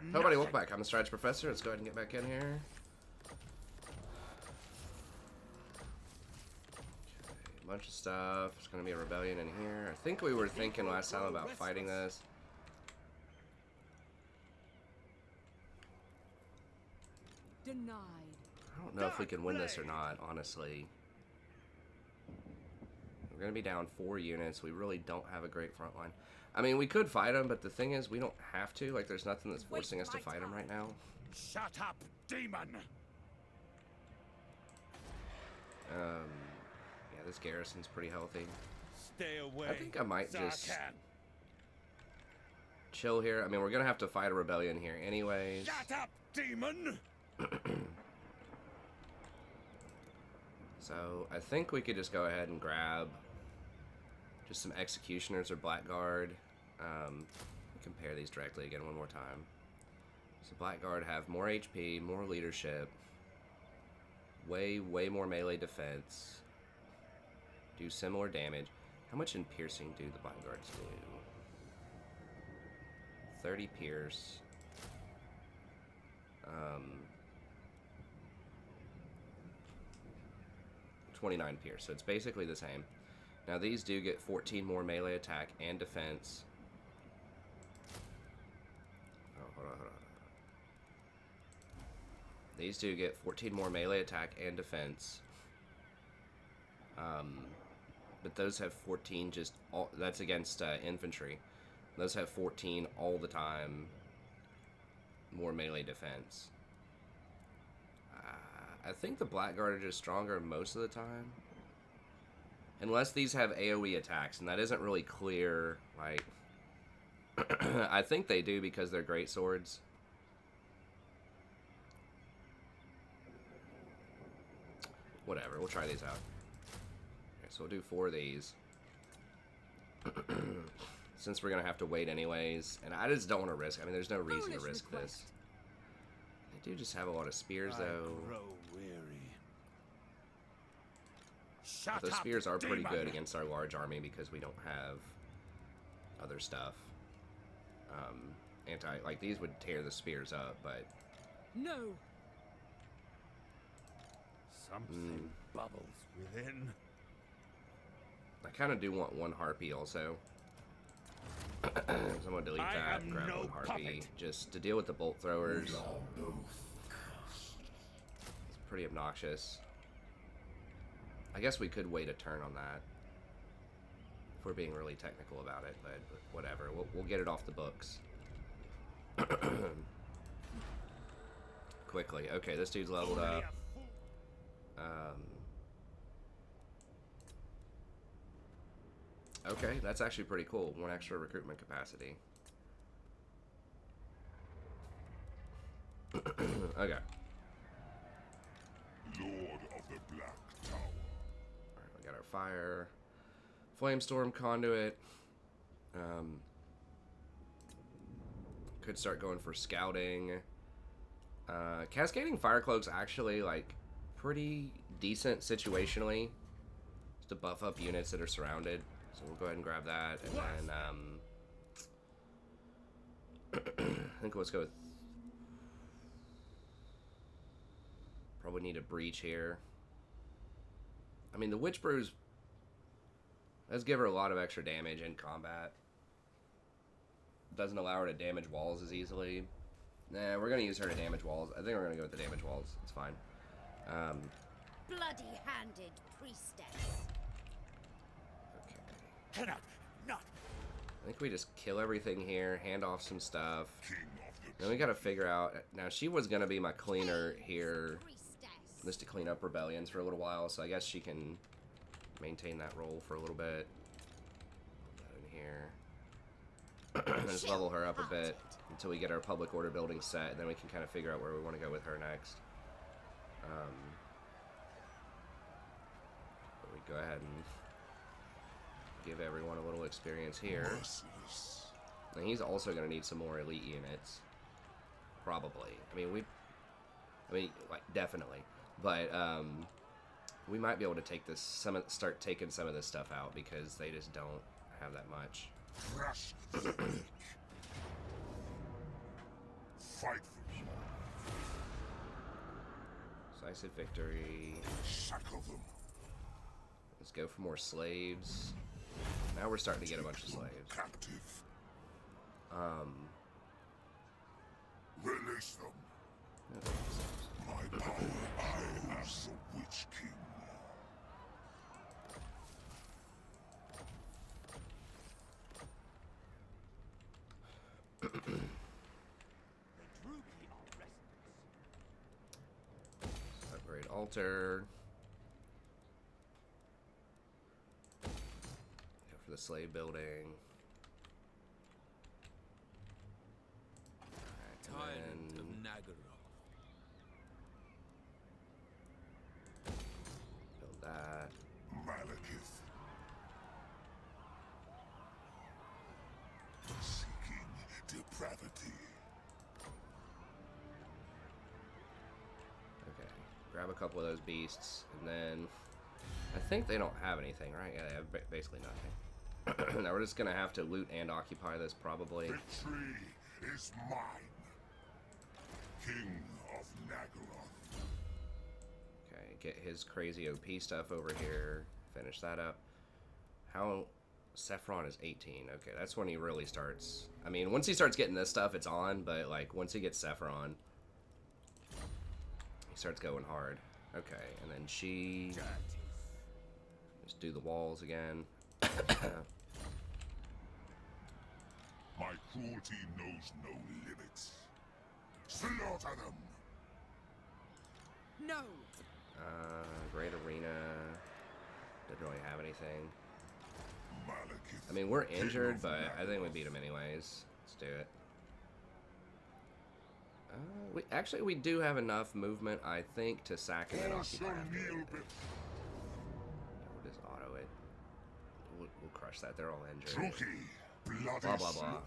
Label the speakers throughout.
Speaker 1: Nobody, welcome back. I'm the Strategy Professor. Let's go ahead and get back in here. Okay, a bunch of stuff. There's going to be a rebellion in here. I think we were thinking last time about fighting this.
Speaker 2: Denied.
Speaker 1: I don't know if we can win this or not, honestly. We're going to be down 4 units. We really don't have a great front line. I mean, we could fight them, but the thing is, we don't have to. Like, there's nothing that's forcing us to fight them right now.
Speaker 3: Shut up, demon!
Speaker 1: Yeah, this garrison's pretty healthy.
Speaker 3: Stay away.
Speaker 1: I think I might just
Speaker 3: Zarkan.
Speaker 1: chill here. I mean, we're going to have to fight a rebellion here anyways.
Speaker 3: Shut up, demon!
Speaker 1: So, I think we could just go ahead and grab just some executioners or blackguard. Compare these directly again one more time. So blackguard have more HP, more leadership, way more melee defense, do similar damage. How much in piercing do the blackguards do? 30 pierce. 29 pierce, so it's basically the same. Now these do get 14 more melee attack and defense. Oh, hold on. These do get 14 more melee attack and defense. But those have 14 just all, that's against infantry. Those have 14 all the time. More melee defense. I think the blackguard are just stronger most of the time. Unless these have AoE attacks, and that isn't really clear, like... I think they do because they're great swords. Whatever, we'll try these out. Okay, so we'll do 4 of these. Since we're going to have to wait anyways, and I just don't want to risk, I mean, there's no reason to risk this. They do just have a lot of spears, though. But those spears are pretty good against our large army because we don't have other stuff. Like these would tear the spears up, but
Speaker 2: no.
Speaker 3: Something bubbles within.
Speaker 1: I kind of do want 1 harpy also. So I'm gonna delete that. Grab 1 harpy just to deal with the bolt throwers. It's pretty obnoxious. I guess we could wait a turn on that if we're being really technical about it, but whatever. We'll get it off the books. Quickly. Okay, this dude's leveled up. Okay, that's actually pretty cool. 1 extra recruitment capacity. Okay.
Speaker 4: Lord of the Black Tower.
Speaker 1: Alright, we got our fire. Flamestorm conduit. Could start going for scouting. Cascading fire cloaks actually like pretty decent situationally. Just to buff up units that are surrounded. So we'll go ahead and grab that, and then I think let's go with. Probably need a breach here. I mean, the Witch Brews does give her a lot of extra damage in combat. Doesn't allow her to damage walls as easily. Nah, we're gonna use her to damage walls. I think we're gonna go with the damage walls. It's fine.
Speaker 5: Bloody-handed priestess.
Speaker 1: Okay. I think we just kill everything here, hand off some stuff. Then we gotta figure out. Now she was gonna be my cleaner here, just to clean up rebellions for a little while. So I guess she can maintain that role for a little bit. Put that in here. Just level her up a bit until we get our public order building set, and then we can kind of figure out where we want to go with her next. We go ahead and give everyone a little experience here. And he's also going to need some more elite units, probably. I mean, like definitely, but we might be able to take this start taking some of this stuff out because they just don't have that much.
Speaker 4: Fight for me.
Speaker 1: Decisive victory.
Speaker 4: Shackle them.
Speaker 1: Let's go for more slaves. Now we're starting to get a bunch of slaves.
Speaker 4: Captive. Release them. My power, I am the Witch King.
Speaker 1: Upgrade altar. Go for the slave building.
Speaker 3: Tyrant of Nagara.
Speaker 1: Build that.
Speaker 4: Malekith. Seeking depravity.
Speaker 1: Okay. Grab a couple of those beasts, and then I think they don't have anything, right? Yeah, they have basically nothing. Now we're just gonna have to loot and occupy this probably.
Speaker 4: Victory is mine. King of Nagaroth.
Speaker 1: Okay, get his crazy OP stuff over here. Finish that up. How Saffron is 18. Okay, that's when he really starts. I mean, once he starts getting this stuff, it's on. But like once he gets Saffron, he starts going hard. Okay, and then she just do the walls again.
Speaker 4: My cruelty knows no limits. Slaughter them.
Speaker 2: No.
Speaker 1: Great Arena. Didn't really have anything.
Speaker 4: Malekith.
Speaker 1: I mean, we're
Speaker 4: King
Speaker 1: injured,
Speaker 4: of
Speaker 1: but I think we
Speaker 4: Nagaroth.
Speaker 1: beat him anyways. Let's do it. We do have enough movement, I think, to sack and then
Speaker 4: All
Speaker 1: occupy
Speaker 4: shall
Speaker 1: after
Speaker 4: kneel
Speaker 1: everything.
Speaker 4: before
Speaker 1: We'll just auto it. We'll crush that. They're all injured.
Speaker 4: Druki, bloody
Speaker 1: Blah blah blah.
Speaker 4: slaughter.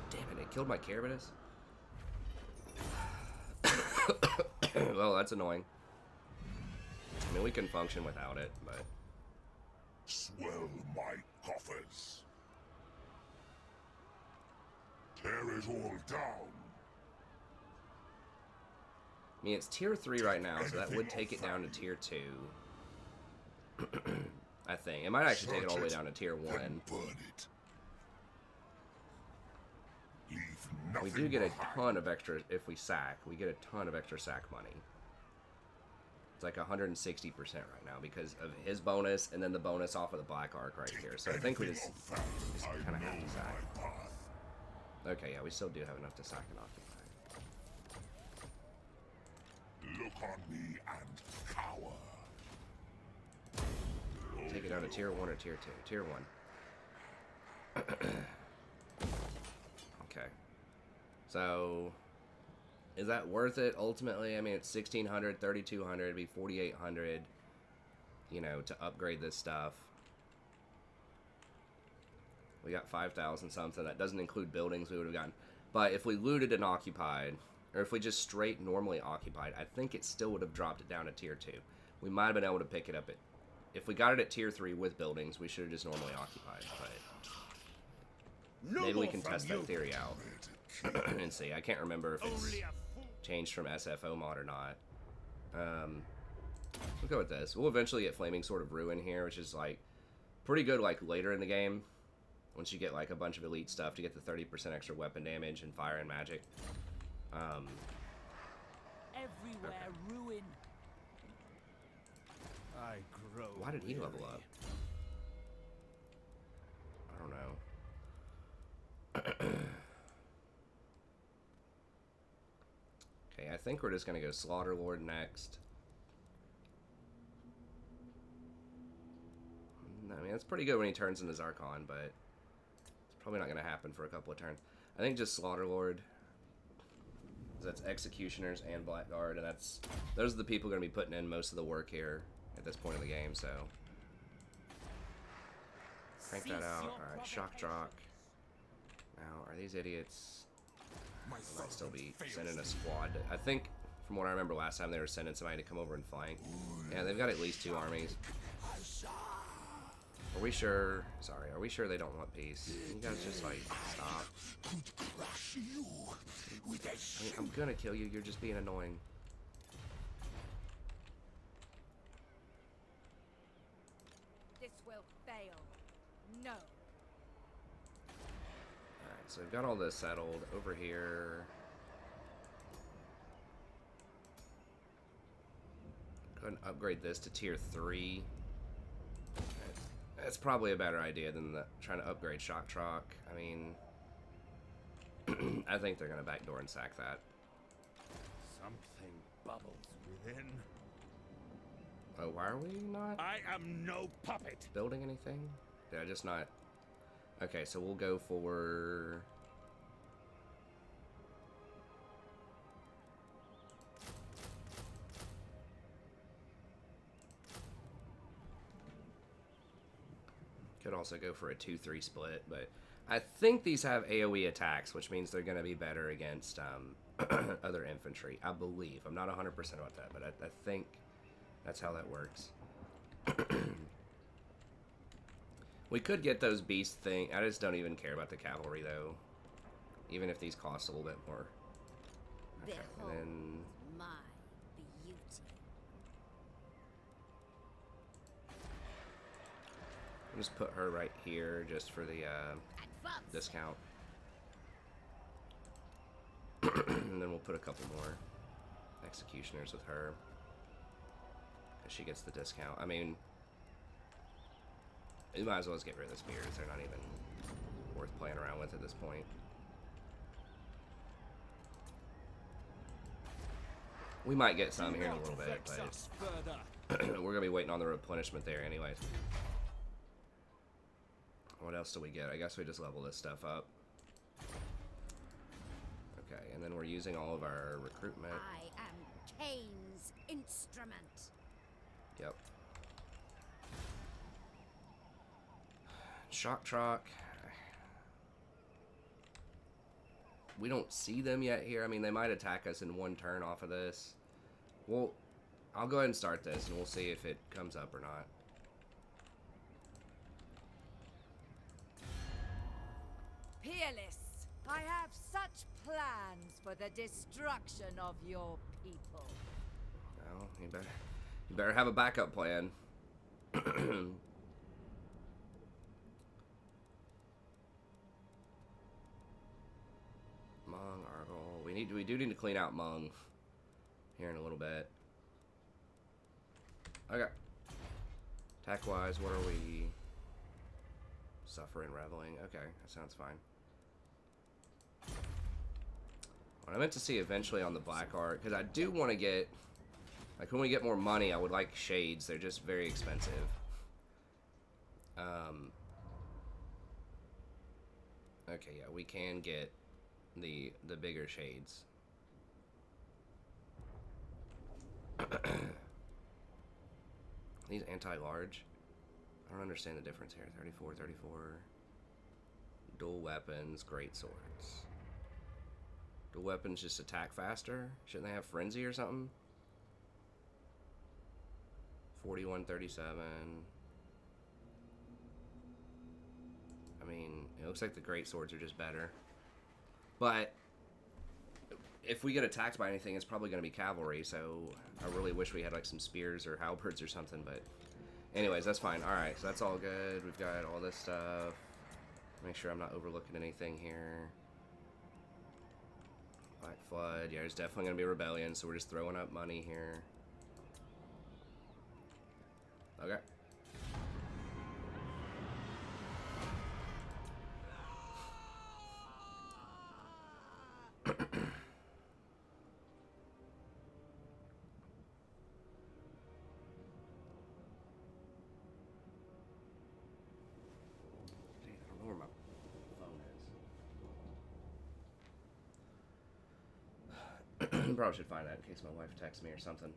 Speaker 1: Damn it! It killed my Carabitus. Well, that's annoying. I mean, we can function without it, but
Speaker 4: Swell my coffers. Tear it all down.
Speaker 1: I mean, it's tier 3 right now, so that would take it down to tier 2. I think. It might actually take it all the way down to tier 1.
Speaker 4: Then burn it. Leave
Speaker 1: We
Speaker 4: nothing
Speaker 1: do get a
Speaker 4: behind.
Speaker 1: ton of extra, if we sack, we get a ton of extra sack money. It's like 160% right now because of his bonus and then the bonus off of the Black Arc right here. So I think we just
Speaker 4: Anything of value. I
Speaker 1: kinda have
Speaker 4: know
Speaker 1: to sack.
Speaker 4: my path.
Speaker 1: Okay, yeah, we still do have enough to sack and occupy.
Speaker 4: Look on me and cower.
Speaker 1: Take it down to tier 1 or tier 2? Tier 1. Okay. So, is that worth it ultimately? I mean, it's 1,600, 3,200, it'd be 4,800, you know, to upgrade this stuff. We got 5,000 something. That doesn't include buildings we would have gotten. But if we looted and occupied, or if we just straight normally occupied, I think it still would have dropped it down to tier 2. We might have been able to pick it up at... If we got it at tier 3 with buildings, we should have just normally occupied. But maybe we can test that theory out and see. I can't remember if it's
Speaker 3: Only a fool.
Speaker 1: changed from SFO mod or not. We'll go with this. We'll eventually get Flaming Sword of Ruin here, which is like pretty good like later in the game. Once you get like a bunch of elite stuff to get the 30% extra weapon damage and fire and magic.
Speaker 2: Everywhere ruin.
Speaker 3: I grow.
Speaker 1: Why did he level
Speaker 3: weary.
Speaker 1: up? I don't know. Okay, I think we're just gonna go Slaughterlord next. I mean, that's pretty good when he turns into Zarkon, but it's probably not gonna happen for a couple of turns. I think just Slaughterlord. That's Executioners and Blackguard, and those are the people gonna be putting in most of the work here at this point in the game, so crank that out. Alright, Shock Jock. Now, are these idiots? They might still be sending a squad. I think, from what I remember last time, they were sending somebody to come over and flank. Yeah, they've got at least 2 armies. Are we sure? Sorry, are we sure they don't want peace? You guys just, like, stop. I mean, I'm gonna kill you. You're just being annoying.
Speaker 5: This will fail. No.
Speaker 1: Alright, so we've got all this settled over here. Go ahead and upgrade this to tier 3. That's probably a better idea than trying to upgrade Shock Trock. I mean, I think they're gonna backdoor and sack that.
Speaker 4: Something bubbles within.
Speaker 1: Oh, why are we not
Speaker 4: I am no puppet.
Speaker 1: building anything? Did I just not? Okay, so we'll go for... Could also go for a 2-3 split, but I think these have AoE attacks, which means they're going to be better against other infantry. I believe. I'm not 100% about that, but I think that's how that works. We could get those beast thing. I just don't even care about the cavalry, though. Even if these cost a little bit more. Okay, and then...
Speaker 5: My beauty.
Speaker 1: I'll just put her right here just for the
Speaker 5: Advance.
Speaker 1: discount. And then we'll put a couple more executioners with her. Because she gets the discount. I mean, you might as well just get rid of the spears. They're not even worth playing around with at this point. We might get some here in a little bit, but we're going to be waiting on the replenishment there anyways. What else do we get? I guess we just level this stuff up. Okay, and then we're using all of our recruitment.
Speaker 5: I am Cain's instrument.
Speaker 1: Yep. Shock Trock. We don't see them yet here. I mean, they might attack us in one turn off of this. Well, I'll go ahead and start this, and we'll see if it comes up or not.
Speaker 6: Peerless, I have such plans for the destruction of your people.
Speaker 1: Well, you better have a backup plan. Mung, Argyle. We do need to clean out Mung here in a little bit. Okay. Attack wise, what are we? Suffering, reveling. Okay, that sounds fine. What I meant to see eventually on the black art, because I do want to get, like, when we get more money, I would like shades. They're just very expensive. Okay, yeah, we can get the bigger shades. These anti-large. I don't understand the difference here. 34, 34. Dual weapons, great swords. Dual weapons just attack faster? Shouldn't they have frenzy or something? 41, 37. I mean, it looks like the great swords are just better. But if we get attacked by anything, it's probably going to be cavalry, so I really wish we had like some spears or halberds or something, but anyways, that's fine. Alright, so that's all good. We've got all this stuff. Make sure I'm not overlooking anything here. Black Flood. Yeah, there's definitely going to be rebellion, so we're just throwing up money here. Okay. Probably should find that in case my wife texts me or something.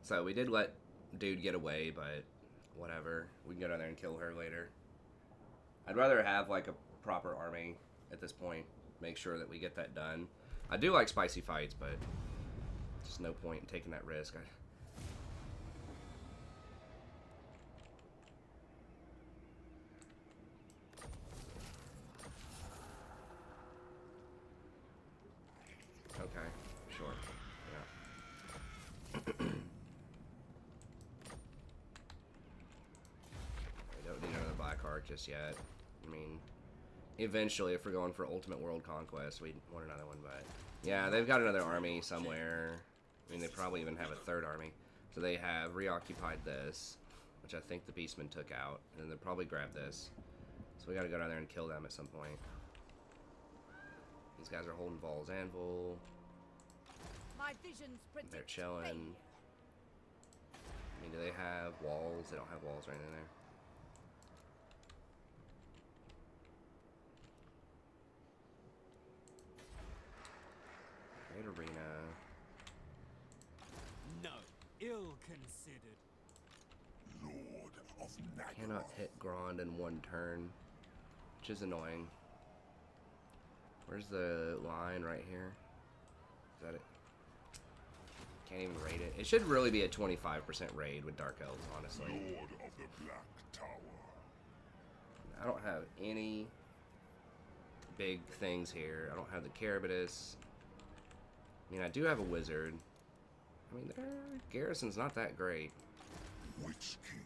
Speaker 1: So we did let dude get away, but whatever. We can go down there and kill her later. I'd rather have like a proper army at this point. Make sure that we get that done. I do like spicy fights, but just no point in taking that risk. Okay, sure. Yeah. We don't need another Black Ark just yet. I mean, eventually, if we're going for Ultimate World Conquest, we want another one, but... Yeah, they've got another army somewhere. I mean, they probably even have a third army. So they have reoccupied this, which I think the Beastmen took out, and they'll probably grab this. So we gotta go down there and kill them at some point. These guys are holding Vol's Anvil.
Speaker 6: My visions
Speaker 1: They're
Speaker 6: predict
Speaker 1: chilling.
Speaker 6: failure.
Speaker 1: I mean, do they have walls? They don't have walls right in there. Great arena.
Speaker 2: No, ill considered.
Speaker 4: Lord of Nagaroth.
Speaker 1: Cannot hit Grond in one turn, which is annoying. Where's the line right here? Is that it? Can't even raid it. It should really be a 25% raid with Dark Elves, honestly.
Speaker 4: Lord of the Black Tower.
Speaker 1: I don't have any big things here. I don't have the Carabitus. I mean, I do have a wizard. I mean, their garrison's not that great.
Speaker 4: Witch King.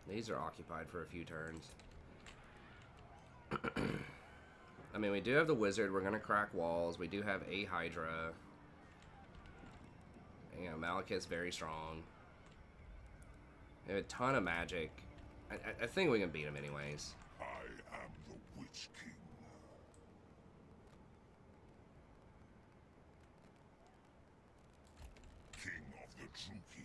Speaker 1: These are occupied for a few turns. I mean, we do have the wizard. We're going to crack walls. We do have a Hydra. You know, Malekith's very strong. We have a ton of magic. I think we can beat him anyways.
Speaker 4: I am the Witch King. King of the Druki.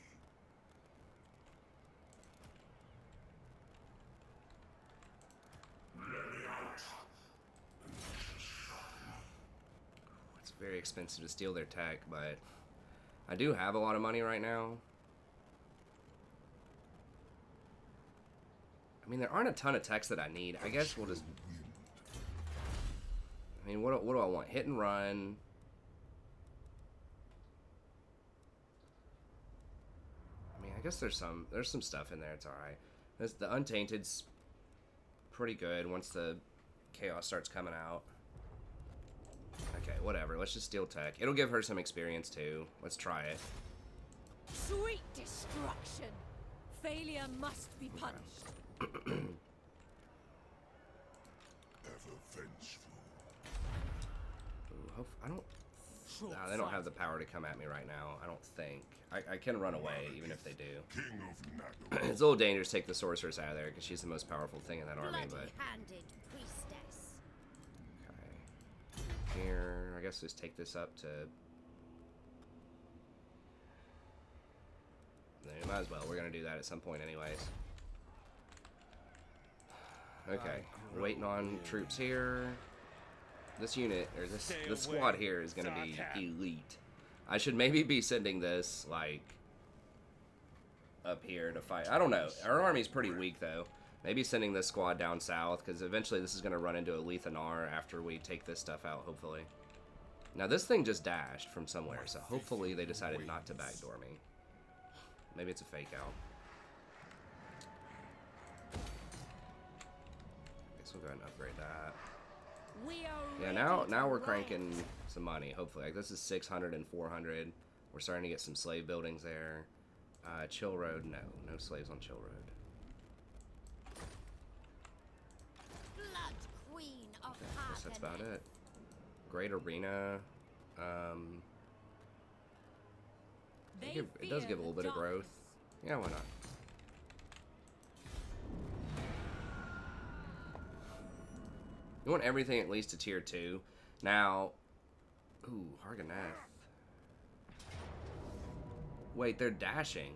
Speaker 1: It's very expensive to steal their tech, but I do have a lot of money right now. I mean, there aren't a ton of techs that I need. I guess we'll just... I mean, what do I want? Hit and run. I mean, I guess there's some stuff in there. It's alright. The Untainted's pretty good once the Chaos starts coming out. Okay, whatever. Let's just steal tech. It'll give her some experience, too. Let's try it.
Speaker 6: Sweet destruction. Failure must be punished.
Speaker 4: Ever vengeful.
Speaker 1: Ooh, I don't... Nah, they don't have the power to come at me right now. I don't think. I can run away, even if they do.
Speaker 4: King of Nagaroth.
Speaker 1: It's a little dangerous to take the sorceress out of there, because she's the most powerful thing in that army, but...
Speaker 5: Bloody-handed priestess.
Speaker 1: Okay. Here, I guess just take this up to... Yeah, might as well. We're going to do that at some point anyways. Okay, we're waiting on troops here. This unit, or this squad here is going to be elite. I should maybe be sending this, like, up here to fight. I don't know. Our army's pretty weak, though. Maybe sending this squad down south, because eventually this is going to run into a Lethanar after we take this stuff out, hopefully. Now, this thing just dashed from somewhere, so hopefully they decided not to backdoor me. Maybe it's a fake out. Guess we'll go ahead and upgrade that. Yeah, now we're cranking some money, hopefully. Like, this is 600 and 400. We're starting to get some slave buildings there. Chill Road, no slaves on Chill Road.
Speaker 5: Blood Queen of
Speaker 1: Okay, I guess that's about
Speaker 5: Harkonnen.
Speaker 1: it. Great Arena. It does give a little bit of growth. Yeah, why not? You want everything at least to tier 2. Now, ooh, Harganeth. Wait, they're dashing.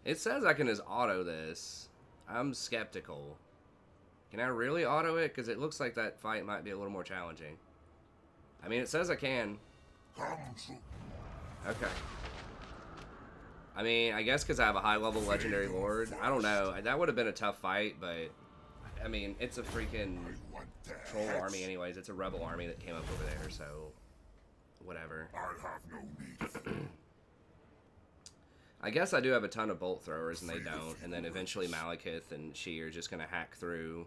Speaker 1: It says I can just auto this. I'm skeptical. Can I really auto it? Because it looks like that fight might be a little more challenging. I mean, it says I can. Okay. I mean, I guess because I have a high-level Legendary Lord. I don't know. That would have been a tough fight, but... I mean, it's a freaking troll army anyways. It's a rebel army that came up over there, so... whatever.
Speaker 4: I have no need for
Speaker 1: I guess I do have a ton of bolt throwers and they don't, and then eventually Malekith and she are just gonna hack through,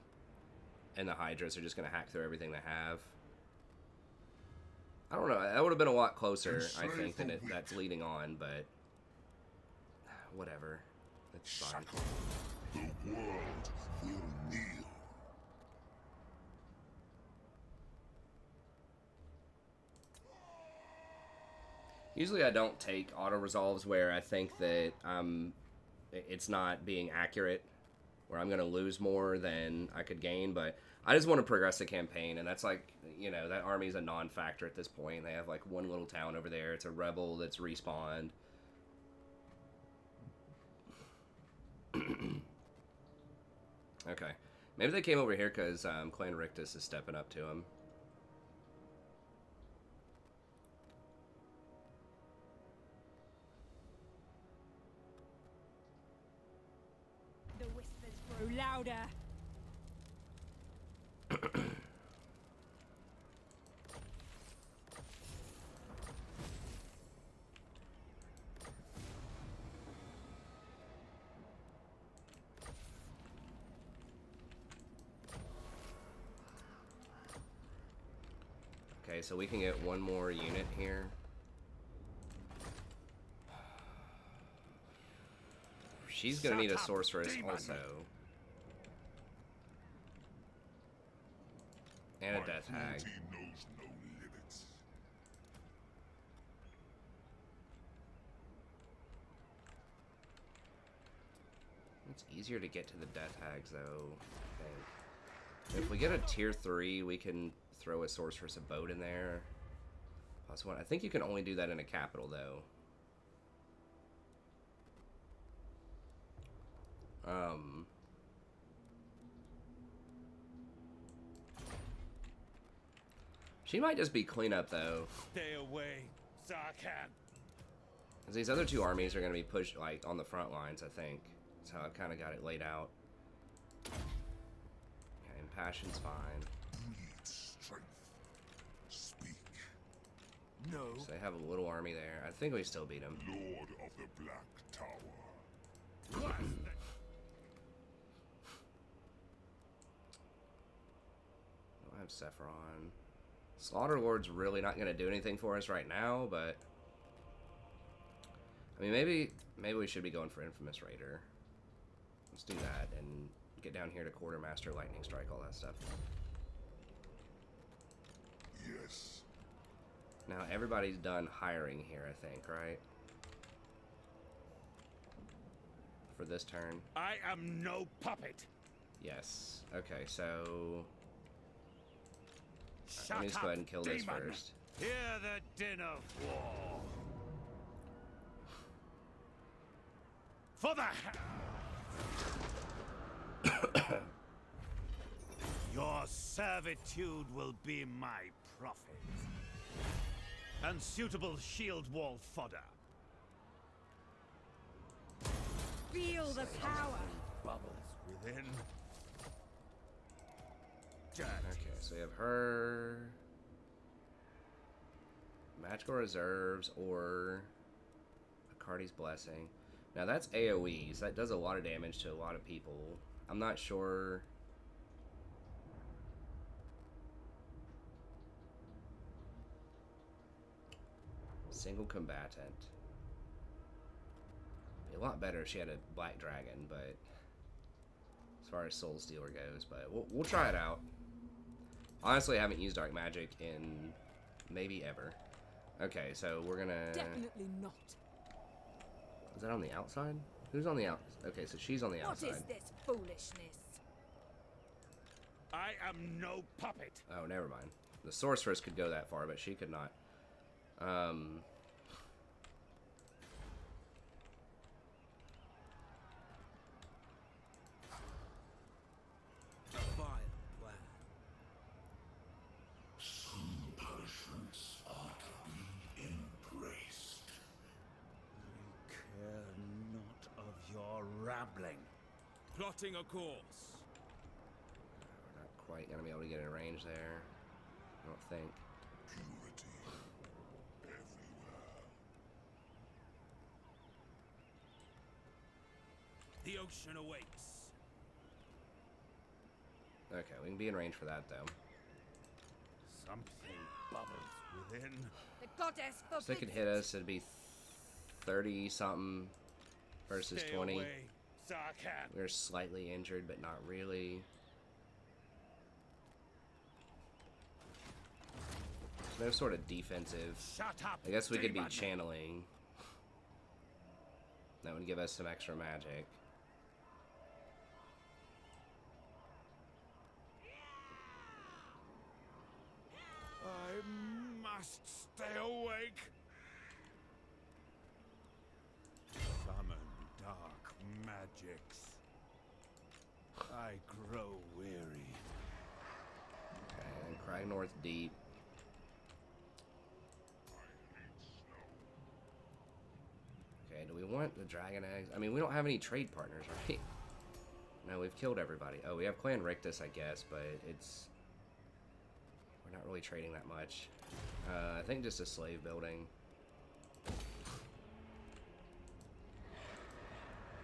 Speaker 1: and the Hydras are just gonna hack through everything they have. I don't know, that would have been a lot closer, I think, than that's leading on, but whatever. It's fine.
Speaker 4: the world will kneel.
Speaker 1: Usually I don't take auto-resolves where I think that it's not being accurate, where I'm going to lose more than I could gain, but I just want to progress the campaign, and that's like, you know, that army's a non-factor at this point. They have like one little town over there. It's a rebel that's respawned. Okay. Maybe they came over here because Clan Rictus is stepping up to him.
Speaker 6: The whispers grow louder.
Speaker 1: Okay, so we can get one more unit here. She's gonna need a sorceress also. And a death hag.
Speaker 4: Cruelty knows no limits.
Speaker 1: It's easier to get to the death hags though, I think. If we get a tier 3, we can throw a sorceress of boat in there. Plus one. I think you can only do that in a capital though. She might just be cleanup though.
Speaker 3: Stay away, Zarkan.
Speaker 1: Because these other two armies are going to be pushed like on the front lines, I think. That's how I kind of got it laid out. Okay, Impassion's fine.
Speaker 4: Breathe strength. Speak.
Speaker 3: No.
Speaker 1: So they have a little army there. I think we still beat them.
Speaker 4: Lord of the Black Tower.
Speaker 3: What?
Speaker 1: I have Sephiron. Slaughterlord's really not going to do anything for us right now, but I mean, maybe we should be going for Infamous Raider. Let's do that and get down here to Quartermaster, Lightning Strike, all that stuff.
Speaker 4: Yes.
Speaker 1: Now everybody's done hiring here, I think, right? For this turn.
Speaker 3: I am no puppet.
Speaker 1: Yes. Okay, so
Speaker 3: Shut
Speaker 1: let me just
Speaker 3: up,
Speaker 1: go ahead and kill this
Speaker 3: demon.
Speaker 1: first.
Speaker 3: Hear the din of war. For the Your servitude will be my profit. And suitable shield wall fodder.
Speaker 6: Feel the power.
Speaker 3: Bubbles within. Dirty.
Speaker 1: Okay, so we have her, Magical Reserves, or Acardi's Blessing. Now that's AoEs. That does a lot of damage to a lot of people. I'm not sure. Single combatant. Be a lot better if she had a Black Dragon, but as far as Soul Stealer goes, but we'll try it out. Honestly, I haven't used Dark Magic in maybe ever. Okay, so we're gonna...
Speaker 6: Definitely not.
Speaker 1: Is that on the outside? Who's on the out? Okay, so she's on the
Speaker 6: What
Speaker 1: outside.
Speaker 6: is this foolishness?
Speaker 3: I am no puppet.
Speaker 1: Oh, never mind. The Sorceress could go that far, but she could not.
Speaker 3: A vile plan.
Speaker 4: Some passions are to be embraced.
Speaker 3: You care not of your rambling. Plotting a course.
Speaker 1: We're not quite gonna be able to get in range there. I don't think.
Speaker 4: Purity.
Speaker 3: The ocean awaits.
Speaker 1: Okay, we can be in range for that though.
Speaker 3: Something bubbles within.
Speaker 6: The goddess
Speaker 1: If they could
Speaker 6: forbids
Speaker 1: hit
Speaker 6: it.
Speaker 1: us, it'd be 30 something versus
Speaker 3: Stay
Speaker 1: 20.
Speaker 3: away, Sarkhan.
Speaker 1: We're slightly injured, but not really. No sort of defensive.
Speaker 3: Shut up.
Speaker 1: I guess we could be
Speaker 3: demon.
Speaker 1: channeling. That would give us some extra magic.
Speaker 3: I must stay awake. Summon dark magics. I grow weary.
Speaker 1: And Crag North deep. Okay, do we want the dragon eggs? I mean, we don't have any trade partners, right? No, we've killed everybody. Oh, we have Clan Rictus, I guess, but it's... We're not really trading that much. I think just a slave building.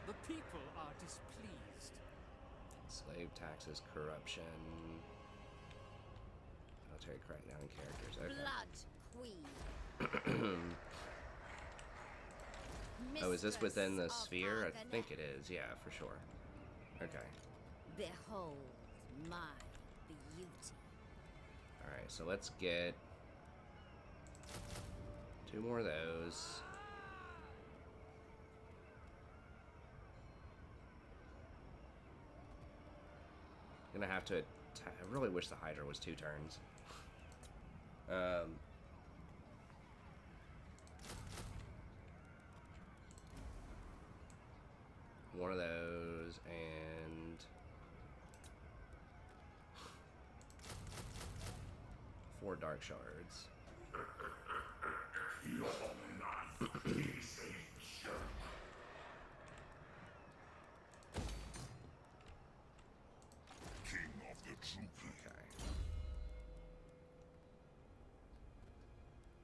Speaker 2: The people are displeased.
Speaker 1: Slave taxes, corruption... Military crackdown and characters, okay.
Speaker 5: Blood Queen.
Speaker 1: Oh, is this within the
Speaker 5: Mistress of
Speaker 1: sphere? I
Speaker 5: Argonne.
Speaker 1: think it is, yeah, for sure. Okay.
Speaker 5: Behold my beauty.
Speaker 1: Alright, so let's get 2 more of those. Gonna have to I really wish the Hydra was 2 turns. One of those and 4 dark shards.
Speaker 4: You're not easy. King of the Troopy.
Speaker 1: Okay.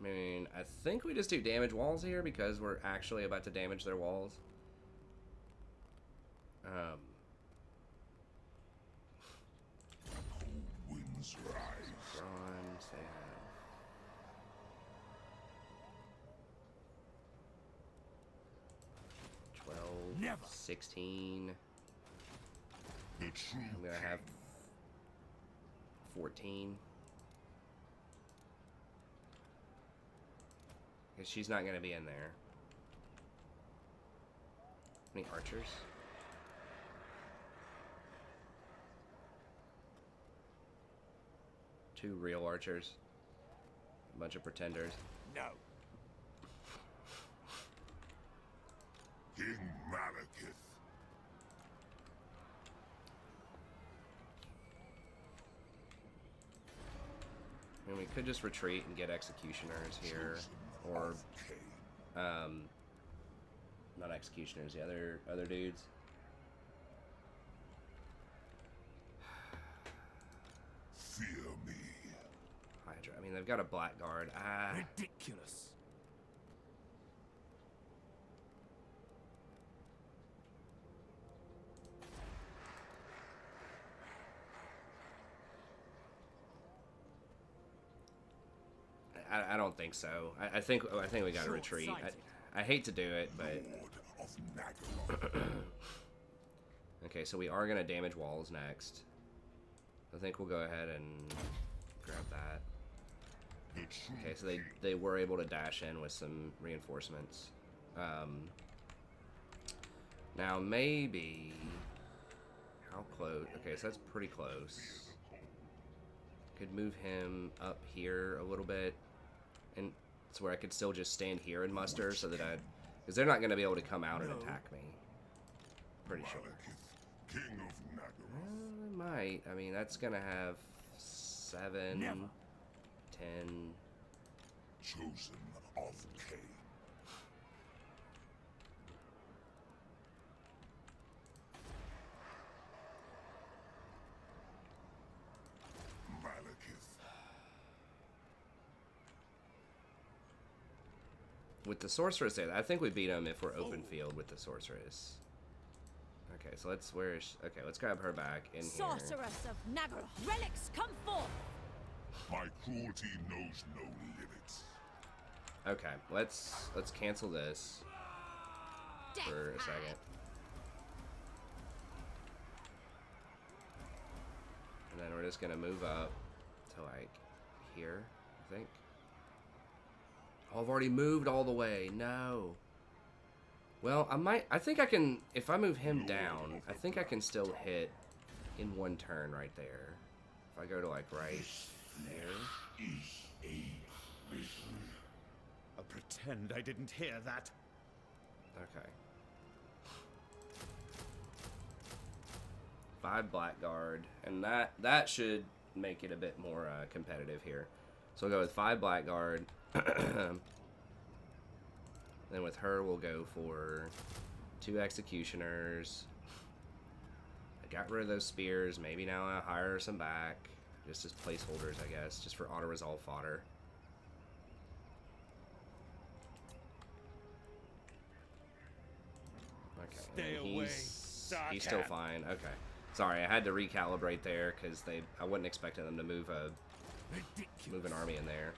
Speaker 1: I mean, I think we just do damage walls here because we're actually about to damage their walls.
Speaker 4: Cold winds rise.
Speaker 1: Bronze, they have.
Speaker 3: Never.
Speaker 1: 16.
Speaker 4: The true
Speaker 1: I'm gonna have 14. Because she's not gonna be in there. Any archers? Two real archers. A bunch of pretenders.
Speaker 3: No.
Speaker 4: King Malekith.
Speaker 1: I mean, we could just retreat and get executioners here,
Speaker 4: Chosen
Speaker 1: or
Speaker 4: of Cain.
Speaker 1: not executioners, the other dudes.
Speaker 4: Fear me.
Speaker 1: Hydra. I mean, they've got a blackguard. Ah,
Speaker 3: Ridiculous.
Speaker 1: I don't think so. I think we gotta retreat. I hate to do it, but
Speaker 4: Lord of Nagaroth.
Speaker 1: okay. So we are gonna damage walls next. I think we'll go ahead and grab that.
Speaker 4: The true
Speaker 1: Okay, so
Speaker 4: king.
Speaker 1: they were able to dash in with some reinforcements. Now maybe how close? Okay, so that's pretty close. Could move him up here a little bit, and it's where I could still just stand here and muster, so that because they're not going to be able to come out and attack me. Pretty sure.
Speaker 4: Malekith, King of Nagaroth.
Speaker 1: It might. I mean, that's going to have 7,
Speaker 3: Never.
Speaker 1: 10.
Speaker 4: Chosen of Cain. Malekith.
Speaker 1: With the sorceress there, I think we beat them if we're open field with the sorceress. Okay, so let's, where is, okay, let's grab her back in here.
Speaker 6: Sorceress of Nagaroth, relics, come forth!
Speaker 4: My cruelty knows no limits.
Speaker 1: Okay, let's cancel this for a second. And then we're just gonna move up to like here, I think. Oh, I've already moved all the way. No. Well, I think I can, if I move him down, I think I can still hit in one turn right there. If I go to like right there.
Speaker 3: I'll pretend I didn't hear that.
Speaker 1: Okay. 5 Blackguard, and that should make it a bit more competitive here. So we'll go with 5 Blackguard. Then with her, we'll go for 2 Executioners. I got rid of those spears. Maybe now I'll hire some back, just as placeholders, I guess, just for auto-resolve fodder. Okay,
Speaker 3: Stay
Speaker 1: and
Speaker 3: away,
Speaker 1: he's still fine. Okay, sorry, I had to recalibrate there because I wasn't expecting them to move an army in there.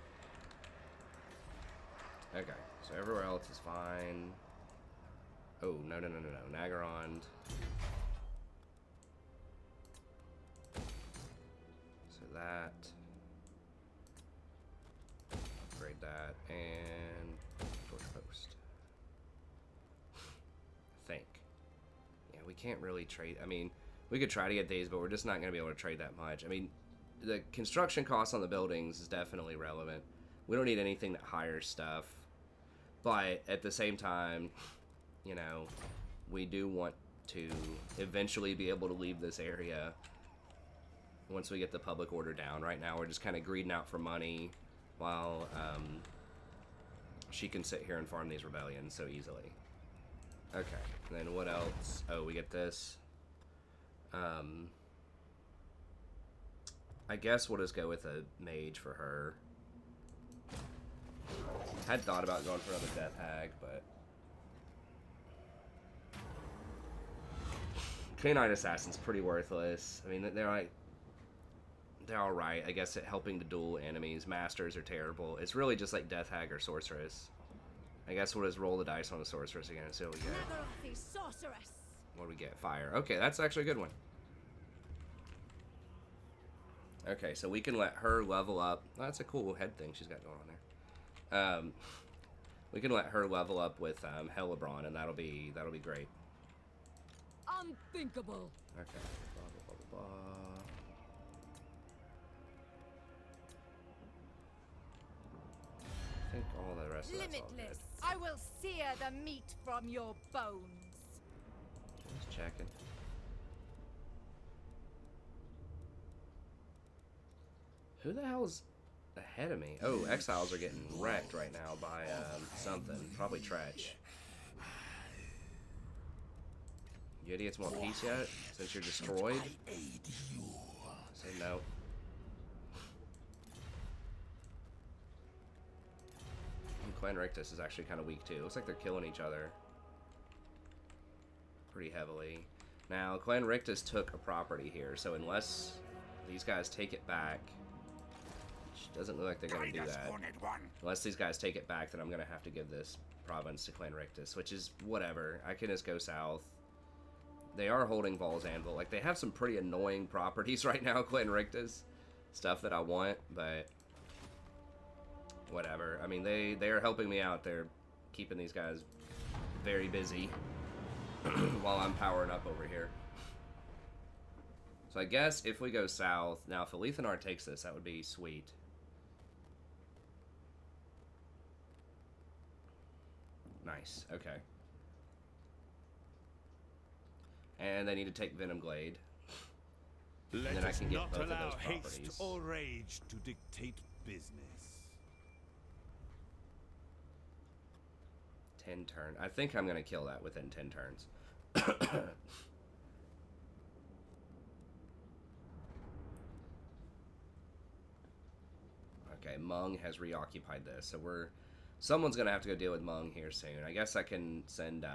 Speaker 1: Okay, so everywhere else is fine. Oh, no. Nagarond. So that. Upgrade that. And torch post. I think. Yeah, we can't really trade. I mean, we could try to get these, but we're just not going to be able to trade that much. I mean, the construction cost on the buildings is definitely relevant. We don't need anything that hires stuff. But at the same time, you know, we do want to eventually be able to leave this area once we get the public order down. Right now, we're just kind of greeding out for money while she can sit here and farm these rebellions so easily. Okay, and then what else? Oh, we get this. I guess we'll just go with a mage for her. I had thought about going for another Death Hag, but Canine Assassin's pretty worthless. I mean, they're alright, I guess, at helping to duel enemies. Masters are terrible. It's really just like Death Hag or Sorceress. I guess we'll just roll the dice on the Sorceress again and see what we get.
Speaker 6: Nagaroth is sorceress!
Speaker 1: What do we get? Fire. Okay, that's actually a good one. Okay, so we can let her level up. Oh, that's a cool head thing she's got going on there. We can let her level up with Hellebron, and that'll be great.
Speaker 6: Unthinkable!
Speaker 1: Okay. Blah, blah, blah, blah. I think all the rest of that's all good.
Speaker 6: Limitless! I will sear the meat from your bones!
Speaker 1: Just checking. Who the hell's ahead of me? Oh, exiles are getting wrecked right now by something. Probably Tretch. You idiots want peace yet? Since you're destroyed? Say no. And Clan Rictus is actually kind of weak too. Looks like they're killing each other pretty heavily. Now, Clan Rictus took a property here, so unless these guys take it back, which doesn't look like they're going to do that. Unless these guys take it back, then I'm going to have to give this province to Clan Rictus, which is whatever. I can just go south. They are holding Val's Anvil. Like, they have some pretty annoying properties right now, Clan Rictus. Stuff that I want, but whatever. I mean, they are helping me out. They're keeping these guys very busy while I'm powering up over here. So I guess if we go south... Now, if Alethanar takes this, that would be sweet. Nice. Okay. And they need to take Venomglade. And then I can get both of those properties.
Speaker 3: Haste or rage to dictate business.
Speaker 1: 10 turn. I think I'm going to kill that within 10 turns. Okay, Mung has reoccupied this, so someone's gonna have to go deal with Mung here soon. I guess I can send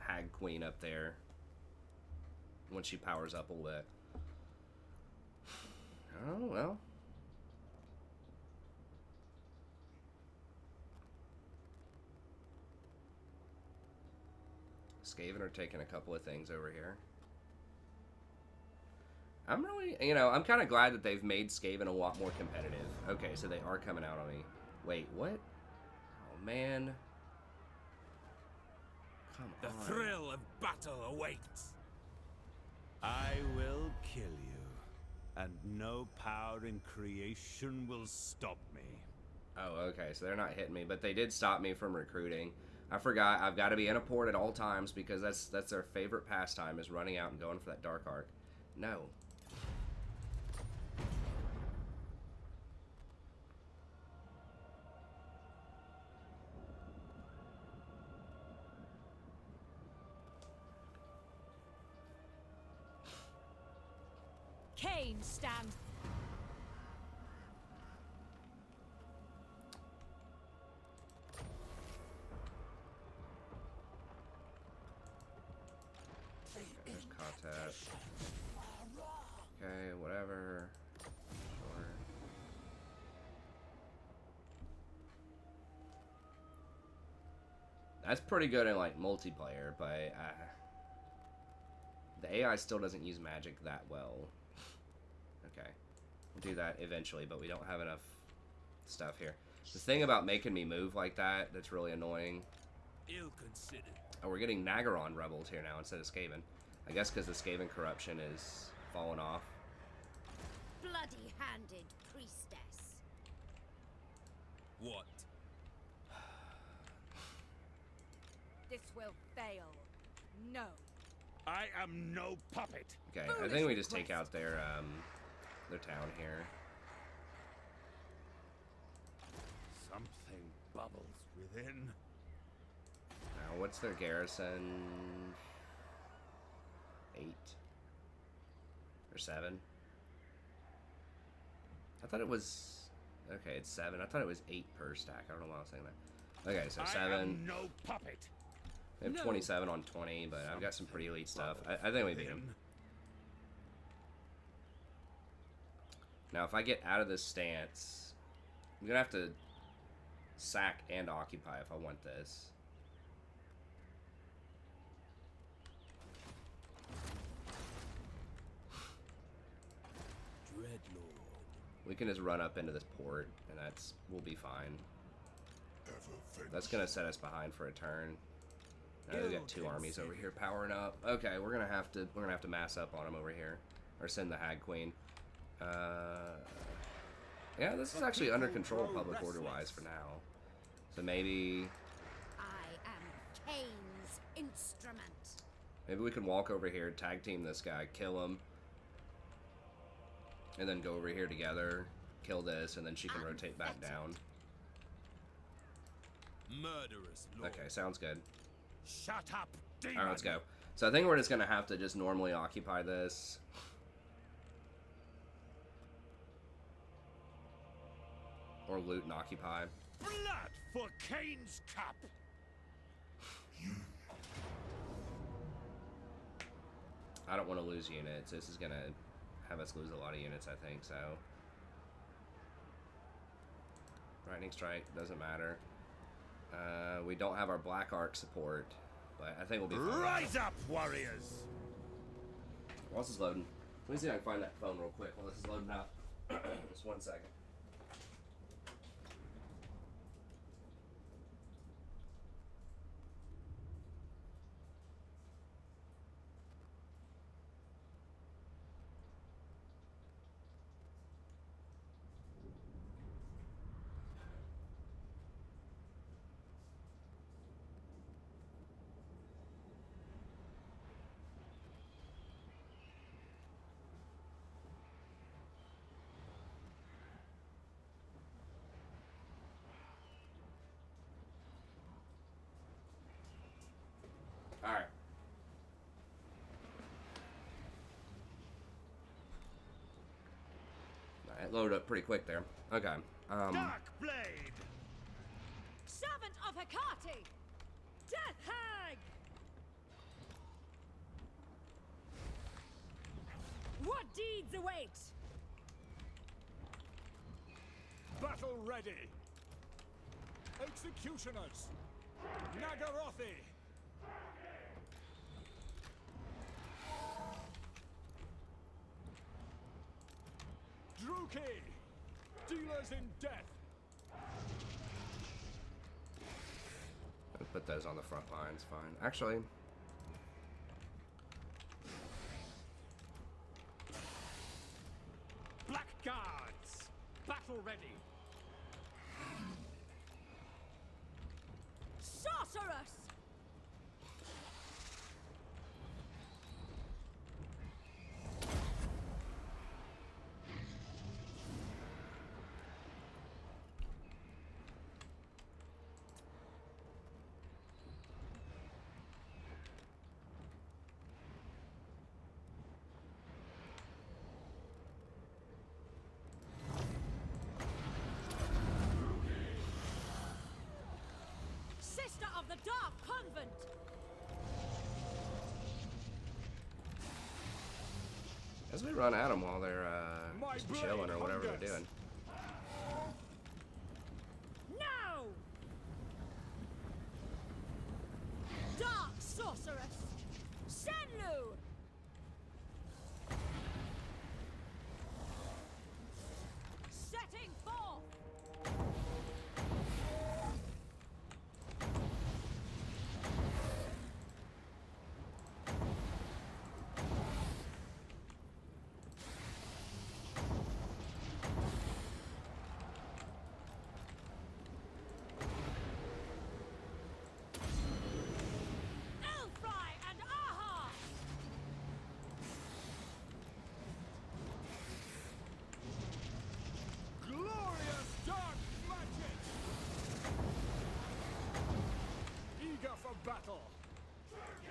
Speaker 1: Hag Queen up there when she powers up a little bit. Oh, well. Skaven are taking a couple of things over here. I'm really, you know, I'm kind of glad that they've made Skaven a lot more competitive. Okay, so they are coming out on me. Wait, what? Oh, man. Come on.
Speaker 3: The thrill of battle awaits. I will kill you, and no power in creation will stop me.
Speaker 1: Oh, okay, so they're not hitting me, but they did stop me from recruiting. I forgot, I've got to be in a port at all times because that's their favorite pastime, is running out and going for that Dark Arc. No.
Speaker 6: Kane stands.
Speaker 1: There's contact. Okay, whatever. Sure. That's pretty good in like multiplayer, but the AI still doesn't use magic that well. Okay, we'll do that eventually, but we don't have enough stuff here. The thing about making me move like that that's really annoying.
Speaker 3: Ill considered.
Speaker 1: Oh, we're getting Nagaron rebels here now instead of Skaven. I guess because the Skaven corruption is falling off.
Speaker 5: Bloody-handed priestess.
Speaker 3: What?
Speaker 6: This will fail. No.
Speaker 3: I am no puppet.
Speaker 1: Okay, I think we just take out their town here.
Speaker 3: Something bubbles within.
Speaker 1: Now, what's their garrison? 8 or 7? I thought it was. Okay, it's 7. I thought it was 8 per stack. I don't know why I was saying that. Okay, so 7.
Speaker 3: I am no puppet.
Speaker 1: I have 27 on 20, but I've got some pretty elite stuff. I think we beat him. Now, if I get out of this stance, I'm gonna have to sack and occupy if I want this.
Speaker 3: Dreadlord.
Speaker 1: We can just run up into this port, and we'll be fine. That's gonna set us behind for a turn. Now we got 2 armies over here powering up. Okay, we're gonna have to mass up on them over here, or send the Hag Queen. Yeah, this is actually under control public order wise for now. So maybe
Speaker 5: I am Kane's instrument.
Speaker 1: maybe we can walk over here, tag team this guy, kill him, and then go over here together, kill this, and then she can rotate back down.
Speaker 3: Murderous lord.
Speaker 1: Okay, sounds good.
Speaker 3: Shut up, demon.
Speaker 1: Alright, let's go. So I think we're just gonna have to just normally occupy this. Or loot and occupy.
Speaker 3: Blood for Kane's cup.
Speaker 1: I don't want to lose units. This is gonna have us lose a lot of units, I think, so. Lightning Strike, doesn't matter. We don't have our Black Arc support, but I think we'll be fine.
Speaker 3: Rise up, warriors!
Speaker 1: While this is loading, let me see if I can find that phone real quick while this is loading up. Just 1 second. Alright. It loaded up pretty quick there. Okay.
Speaker 3: Darkblade!
Speaker 6: Servant of Hecate! Death Hag! What deeds await?
Speaker 3: Battle ready! Executioners! Nagarothi! Druki! Dealers in death!
Speaker 1: I'll put those on the front lines, fine. Actually,
Speaker 2: Black Guards! Battle ready!
Speaker 6: Sorceress! Sister of the Dark Convent!
Speaker 1: as we run at them while they're
Speaker 3: My
Speaker 1: just
Speaker 3: blade
Speaker 1: chilling or whatever they're
Speaker 3: hungers.
Speaker 1: doing.
Speaker 6: No! Dark Sorceress! Shenlu! Setting forth! Elfry and Aha!
Speaker 3: Glorious dark magic! Eager for battle.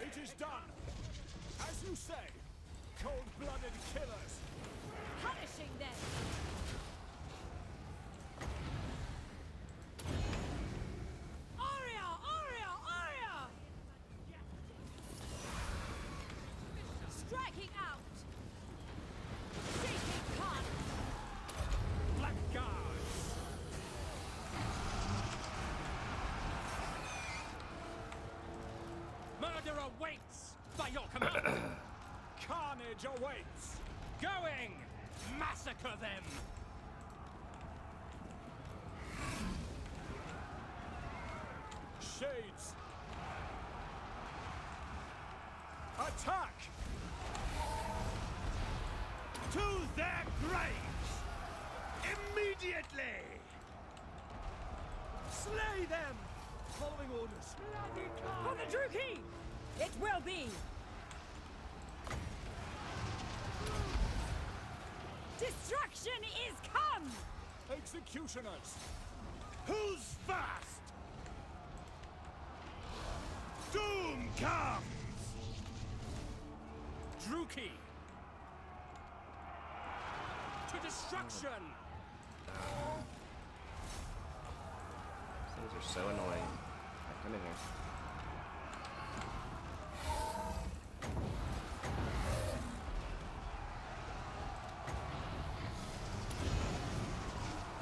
Speaker 3: It is done. As you say, cold-blooded killers.
Speaker 6: Punishing them! Aria! Aria! Aria! Striking out! Seeking cut!
Speaker 2: Black Guards! Murder awaits by your command!
Speaker 3: Carnage awaits.
Speaker 2: Going! Massacre them!
Speaker 3: Shades. Attack!
Speaker 7: To their graves! Immediately! Slay them! Following orders.
Speaker 6: For the Druki! It will be! Destruction is come!
Speaker 3: Executioners!
Speaker 7: Who's first? Doom comes!
Speaker 2: Druki! To destruction!
Speaker 1: Things are so annoying. Alright, come in here.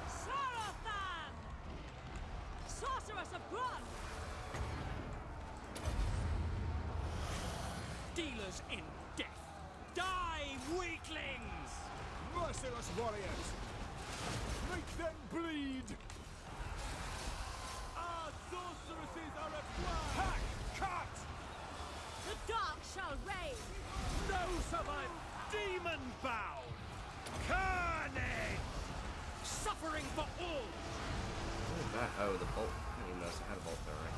Speaker 6: Sarathan! Sorceress of Grun!
Speaker 2: Dealers in death! Die, weaklings!
Speaker 3: Merciless warriors! Make them bleed!
Speaker 7: Our sorceresses are at work!
Speaker 3: Hack! Cut!
Speaker 6: The dark shall reign!
Speaker 7: No survive! Demon bound! Carnage!
Speaker 2: Suffering for all!
Speaker 1: What is that? Oh, the bolt. I didn't even notice I had a bolt there, right?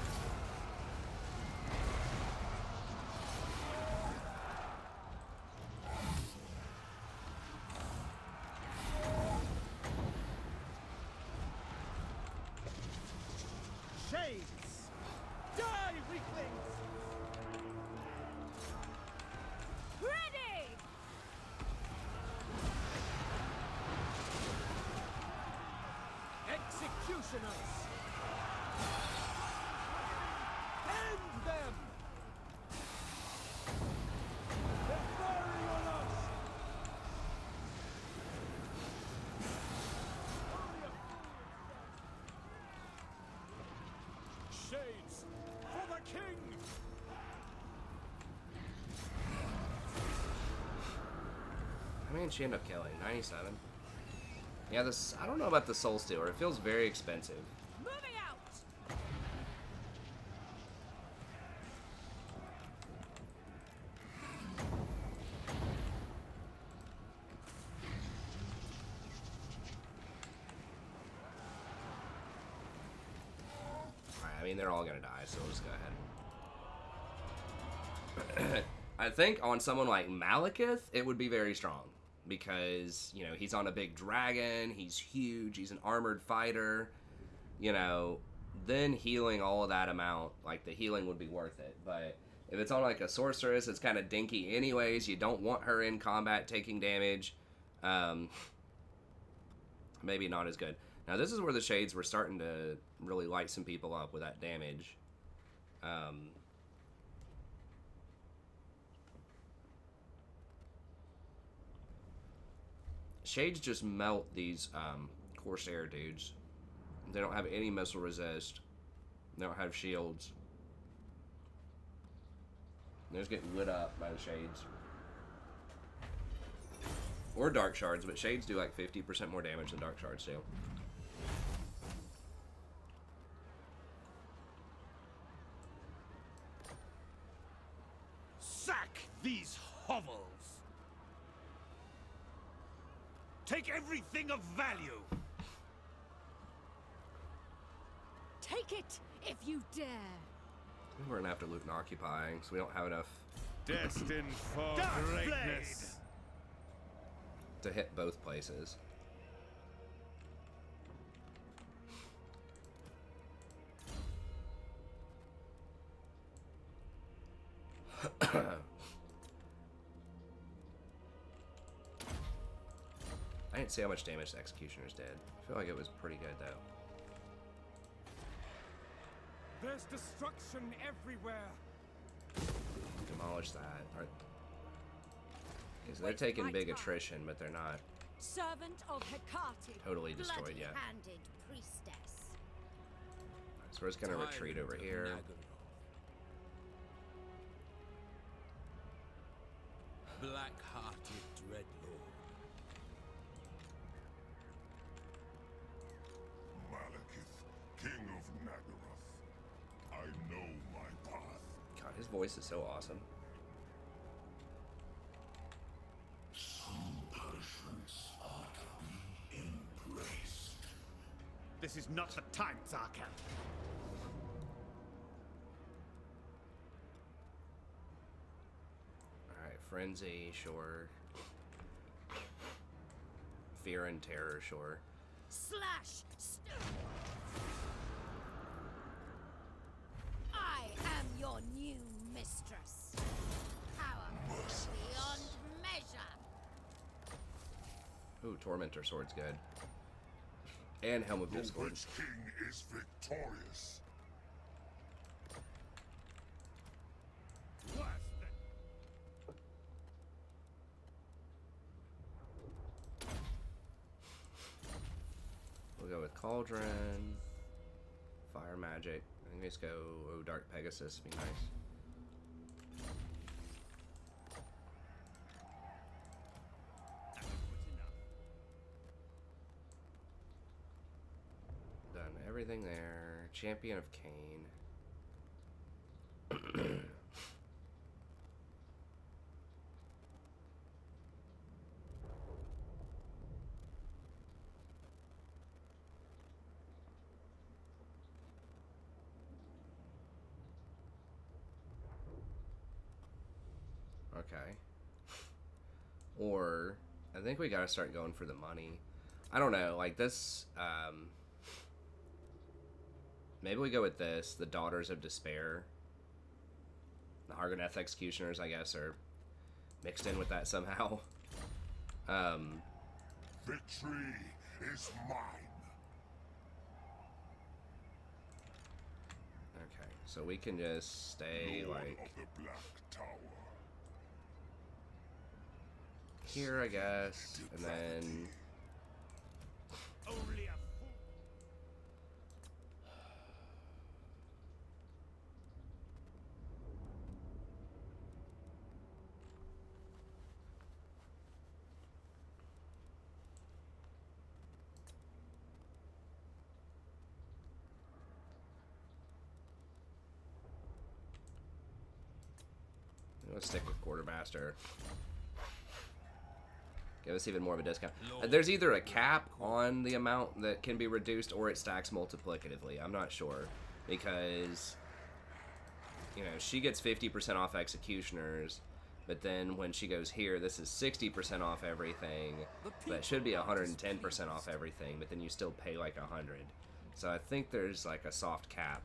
Speaker 7: Shades! Die, weaklings!
Speaker 6: Ready!
Speaker 7: Executioners! End them! They're firing on us! shades for the king.
Speaker 1: I mean, she ended up killing 97. Yeah, this, I don't know about the Soul Stealer. It feels very expensive.
Speaker 6: Moving out.
Speaker 1: Alright, I mean, they're all gonna die, so we'll just go ahead. I think on someone like Malekith, it would be very strong. Because, you know, he's on a big dragon, he's huge, he's an armored fighter. You know, then healing all of that amount, like, the healing would be worth it. But if it's on, like, a sorceress, it's kind of dinky anyways. You don't want her in combat taking damage. Maybe not as good. Now, this is where the Shades were starting to really light some people up with that damage. Shades just melt these Corsair dudes. They don't have any missile resist. They don't have shields. They're just getting lit up by the Shades. Or Dark Shards, but Shades do like 50% more damage than Dark Shards do.
Speaker 3: Sack these hovels! Take everything of value!
Speaker 6: Take it if you dare.
Speaker 1: We're gonna have to loot and occupy, so we don't have enough
Speaker 3: Destined for greatness!
Speaker 1: to hit both places. I didn't see how much damage the Executioners did. I feel like it was pretty good, though.
Speaker 7: There's destruction everywhere.
Speaker 1: Demolish that. Because they're taking big attrition, but they're not
Speaker 6: Servant of Hecate.
Speaker 1: totally destroyed yet.
Speaker 5: Bloody-handed priestess.
Speaker 1: So we're just going to retreat over here.
Speaker 3: Black-hearted dreadlord.
Speaker 4: Malekith, king of Nagaroth. I know my path.
Speaker 1: God, his voice is so awesome.
Speaker 4: Some punishments are to be embraced.
Speaker 3: This is not the time, Zarkan.
Speaker 1: Alright, Frenzy, sure. Fear and Terror, sure.
Speaker 5: Slash! I am your new mistress. Power beyond measure.
Speaker 1: Ooh, Tormentor Sword's good. And Helm of
Speaker 4: The
Speaker 1: Discord.
Speaker 4: Witch King is victorious.
Speaker 3: Worse than...
Speaker 1: We'll go with Cauldron. Fire Magic. I think we just go, oh, Dark Pegasus would be nice. Done everything there. Champion of Cain. Okay. Or, I think we gotta start going for the money. I don't know, like this, maybe we go with this, the Daughters of Despair. The Hargoneth Executioners, I guess, are mixed in with that somehow.
Speaker 4: Victory is mine.
Speaker 1: Okay, so we can just stay,
Speaker 4: Lord
Speaker 1: like,
Speaker 4: of the Black Tower.
Speaker 1: here, I guess, and then...
Speaker 3: Only a fool.
Speaker 1: Let's stick with Quartermaster. Give us even more of a discount. There's either a cap on the amount that can be reduced or it stacks multiplicatively. I'm not sure. Because, you know, she gets 50% off Executioners. But then when she goes here, this is 60% off everything. That should be 110% off everything. But then you still pay like 100. So I think there's like a soft cap.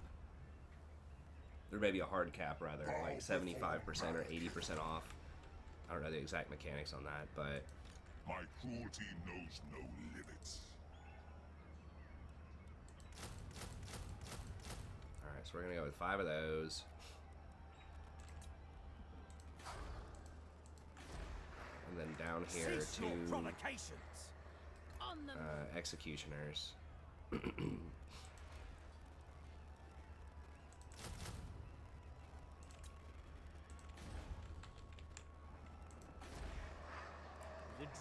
Speaker 1: There may be a hard cap rather, like 75% or 80% off. I don't know the exact mechanics on that, but
Speaker 4: My cruelty knows no limits.
Speaker 1: alright, so we're gonna go with 5 of those. And then down here
Speaker 2: Cease your
Speaker 1: to
Speaker 2: provocations.
Speaker 5: On them.
Speaker 1: Executioners.
Speaker 2: The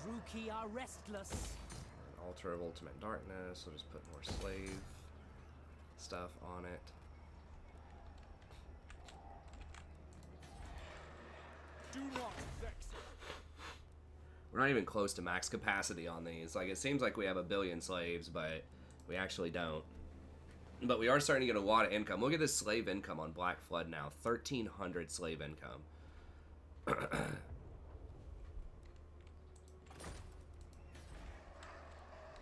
Speaker 2: Druki are restless.
Speaker 1: An Altar of Ultimate Darkness. We'll just put more slave stuff on it.
Speaker 7: Do not vex it.
Speaker 1: We're not even close to max capacity on these. Like, it seems like we have a billion slaves, but we actually don't. But we are starting to get a lot of income. Look at this slave income on Black Flood now. 1,300 slave income.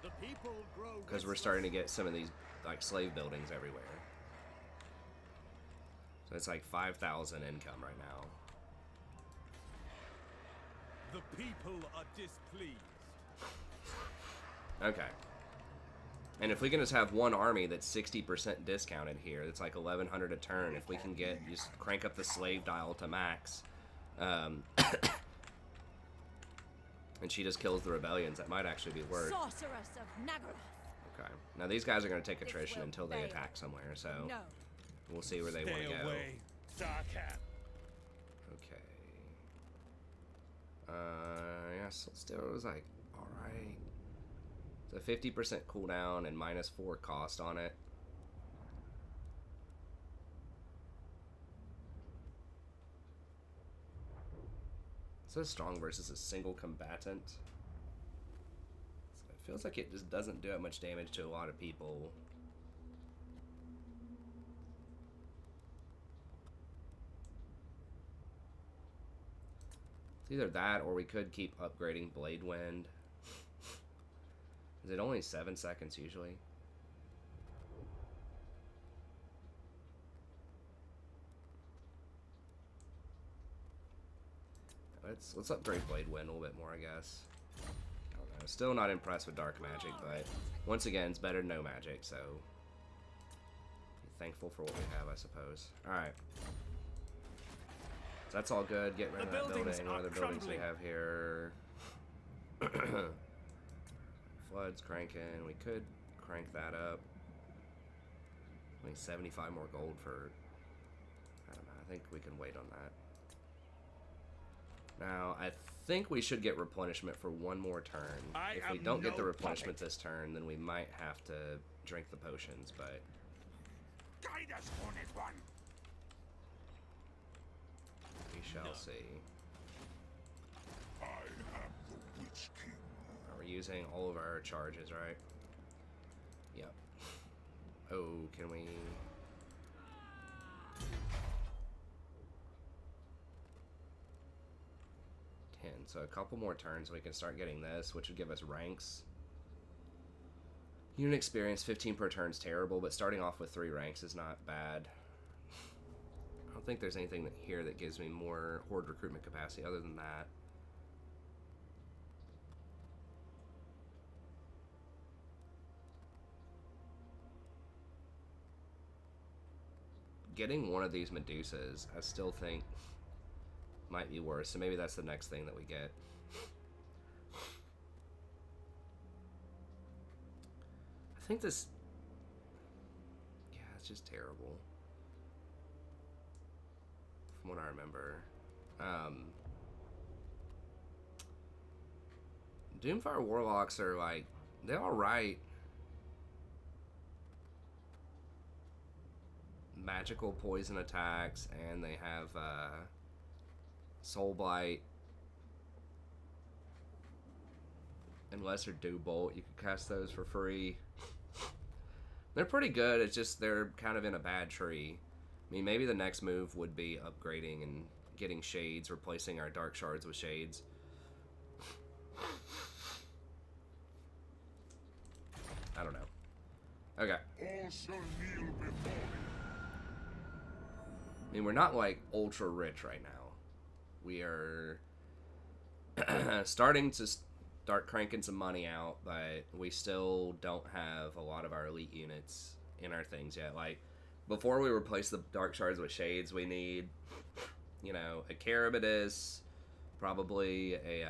Speaker 2: The people grow
Speaker 1: Because we're starting to get some of these, like, slave buildings everywhere. So it's like 5,000 income right now.
Speaker 3: The people are displeased.
Speaker 1: Okay. And if we can just have one army that's 60% discounted here, that's like 1,100 a turn. If we can get, just crank up the slave dial to max. And she just kills the rebellions. That might actually be worth.
Speaker 5: Sorceress of Nagaroth.
Speaker 1: Okay. Now these guys are going to take attrition until they attack somewhere, so
Speaker 6: No.
Speaker 1: we'll see where they want to go.
Speaker 3: away, Darkhat.
Speaker 1: Okay. Yeah, so still it was like, alright. It's a 50% cooldown and -4 cost on it. It says strong versus a single combatant. So it feels like it just doesn't do that much damage to a lot of people. It's either that or we could keep upgrading Blade Wind. Is it only 7 seconds usually? Let's upgrade Blade Wind a little bit more, I guess. I don't know. Still not impressed with Dark Magic, but once again, it's better than no magic, so be thankful for what we have, I suppose. Alright. So that's all good. Get rid of that building. What other buildings we have here? Flood's cranking. We could crank that up. I mean, 75 more gold for... I don't know. I think we can wait on that. Now, I think we should get replenishment for one more turn. If we don't get the replenishment this turn, then we might have to drink the potions, but...
Speaker 2: Guide us, Hornet One.
Speaker 1: we shall see.
Speaker 4: I am the Witch King.
Speaker 1: We're using all of our charges, right? Yep. Oh, can we... 10. So a couple more turns we can start getting this, which would give us ranks. Unit experience, 15 per turn is terrible, but starting off with 3 ranks is not bad. I don't think there's anything here that gives me more horde recruitment capacity other than that. Getting one of these Medusas, I still think might be worse, so maybe that's the next thing that we get. I think this... yeah, it's just terrible. From what I remember. Doomfire Warlocks are like... they're alright. Magical poison attacks, and they have Soul Blight. And Lesser Dew Bolt. You can cast those for free. They're pretty good. It's just they're kind of in a bad tree. I mean, maybe the next move would be upgrading and getting shades, replacing our dark shards with shades. I don't know. Okay.
Speaker 4: All shall kneel before me.
Speaker 1: I mean, we're not like ultra rich right now. We are starting to start cranking some money out, but we still don't have a lot of our elite units in our things yet. Like, before we replace the dark shards with shades, we need, you know, a Carabidus, probably a,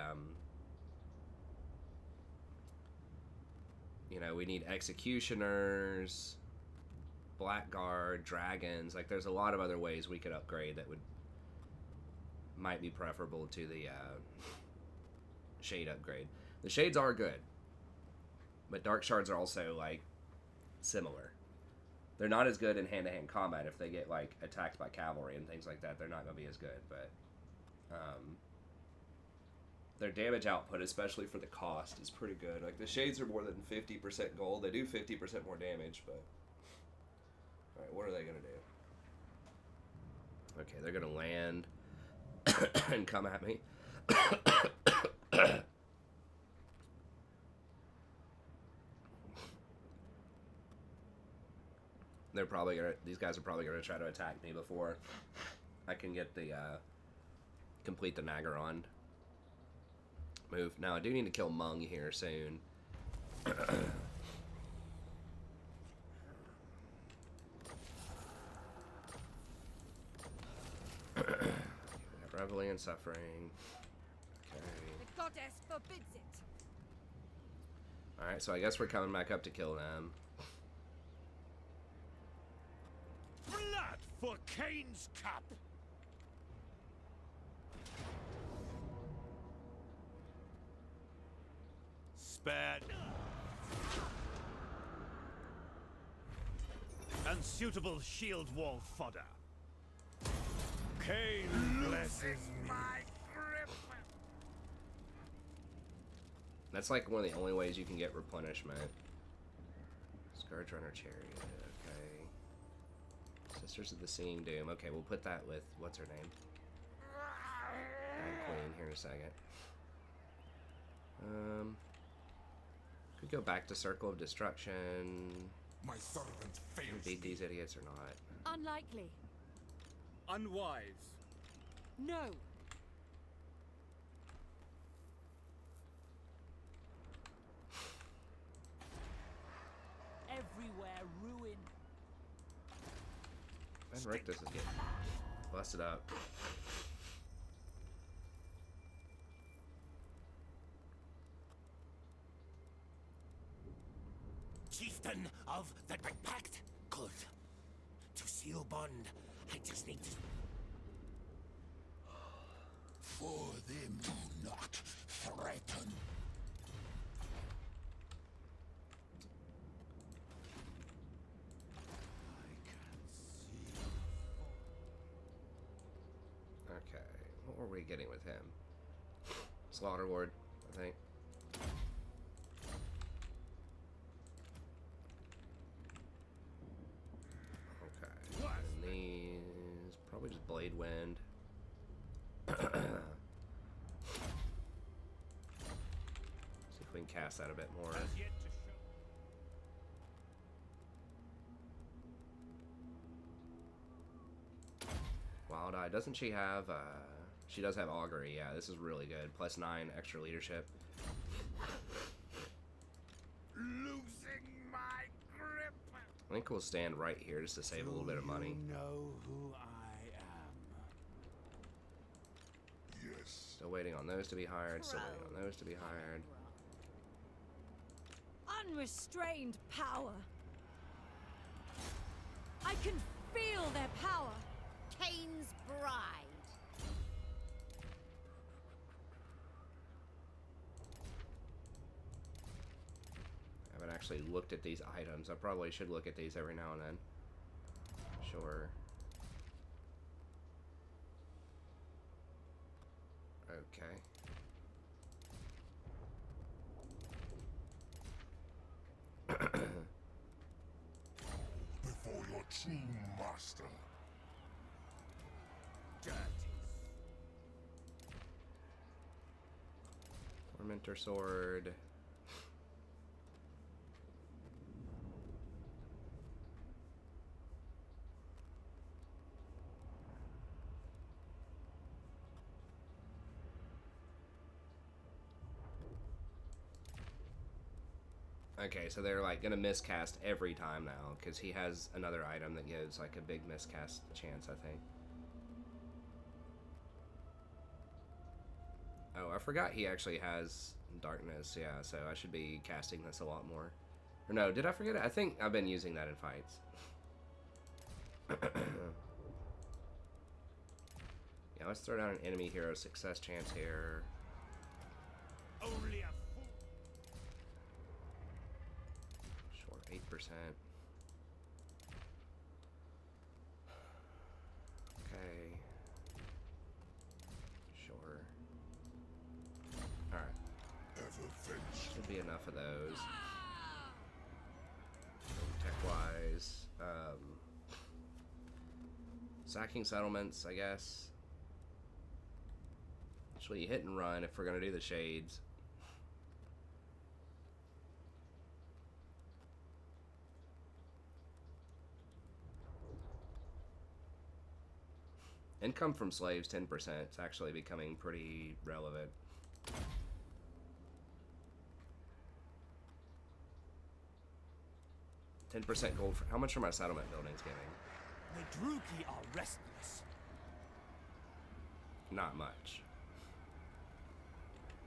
Speaker 1: you know, we need executioners, blackguard, dragons. Like, there's a lot of other ways we could upgrade that might be preferable to the shade upgrade. The shades are good, but dark shards are also like similar. They're not as good in hand-to-hand combat. If they get like attacked by cavalry and things like that, they're not going to be as good. But their damage output, especially for the cost, is pretty good. Like, the shades are more than 50% gold. They do 50% more damage, but all right, what are they going to do? Okay, they're going to land and come at me. They're probably gonna. These guys are probably gonna try to attack me before I can get the complete the Nagaron move. Now I do need to kill Mung here soon. Reveling and suffering. Okay.
Speaker 6: The goddess forbids it.
Speaker 1: All right, so I guess we're coming back up to kill them.
Speaker 3: Blood for Cain's cup! Spared. Unsuitable shield wall fodder. Cain blesses me.
Speaker 1: That's like one of the only ways you can get replenishment. Scourge Runner Chariot, okay. Sisters of the Seeing Doom. Okay, we'll put that with, what's her name? Queen here in a second. Could go back to Circle of Destruction.
Speaker 4: My servant
Speaker 1: Can we
Speaker 4: fails
Speaker 1: beat
Speaker 4: me.
Speaker 1: these idiots or not?
Speaker 5: Unlikely.
Speaker 7: Unwise.
Speaker 5: No.
Speaker 2: Everywhere ruin.
Speaker 1: Man, Rictus is getting busted up.
Speaker 2: Chieftain of the Great Pact. Good. To seal bond, I just need to...
Speaker 4: For them do not threaten.
Speaker 1: Okay, what were we getting with him? Slaughter Lord, I think. Okay, and these, probably just Blade Wind. See if we can cast that a bit more.
Speaker 3: Has yet to show.
Speaker 1: Wild Eye, doesn't she have, she does have Augury, yeah, this is really good. +9 extra leadership.
Speaker 2: Losing my grip.
Speaker 1: I think we'll stand right here just to save a little bit of money.
Speaker 3: You know who I am.
Speaker 4: Yes.
Speaker 1: Still waiting on those to be hired, still waiting on those to be hired.
Speaker 5: Unrestrained power. I can feel their power.
Speaker 6: Cain's bride.
Speaker 1: I haven't actually looked at these items. I probably should look at these every now and then. Sure. Okay.
Speaker 4: Before your true master.
Speaker 1: Tormentor sword. Okay, so they're like gonna miscast every time now because he has another item that gives like a big miscast chance, I think. Oh, I forgot he actually has darkness. Yeah, so I should be casting this a lot more. Or no, did I forget it? I think I've been using that in fights. Yeah, let's throw down an enemy hero success chance here.
Speaker 3: Only a fool.
Speaker 1: Sure, 8%. Okay. Sure. Alright. Should be enough of those. Tech-wise. Sacking settlements, I guess. Actually, hit and run if we're going to do the shades. Income from slaves, 10%. It's actually becoming pretty relevant. $10% gold for how much are my settlement buildings giving?
Speaker 2: The Druki are restless.
Speaker 1: Not much.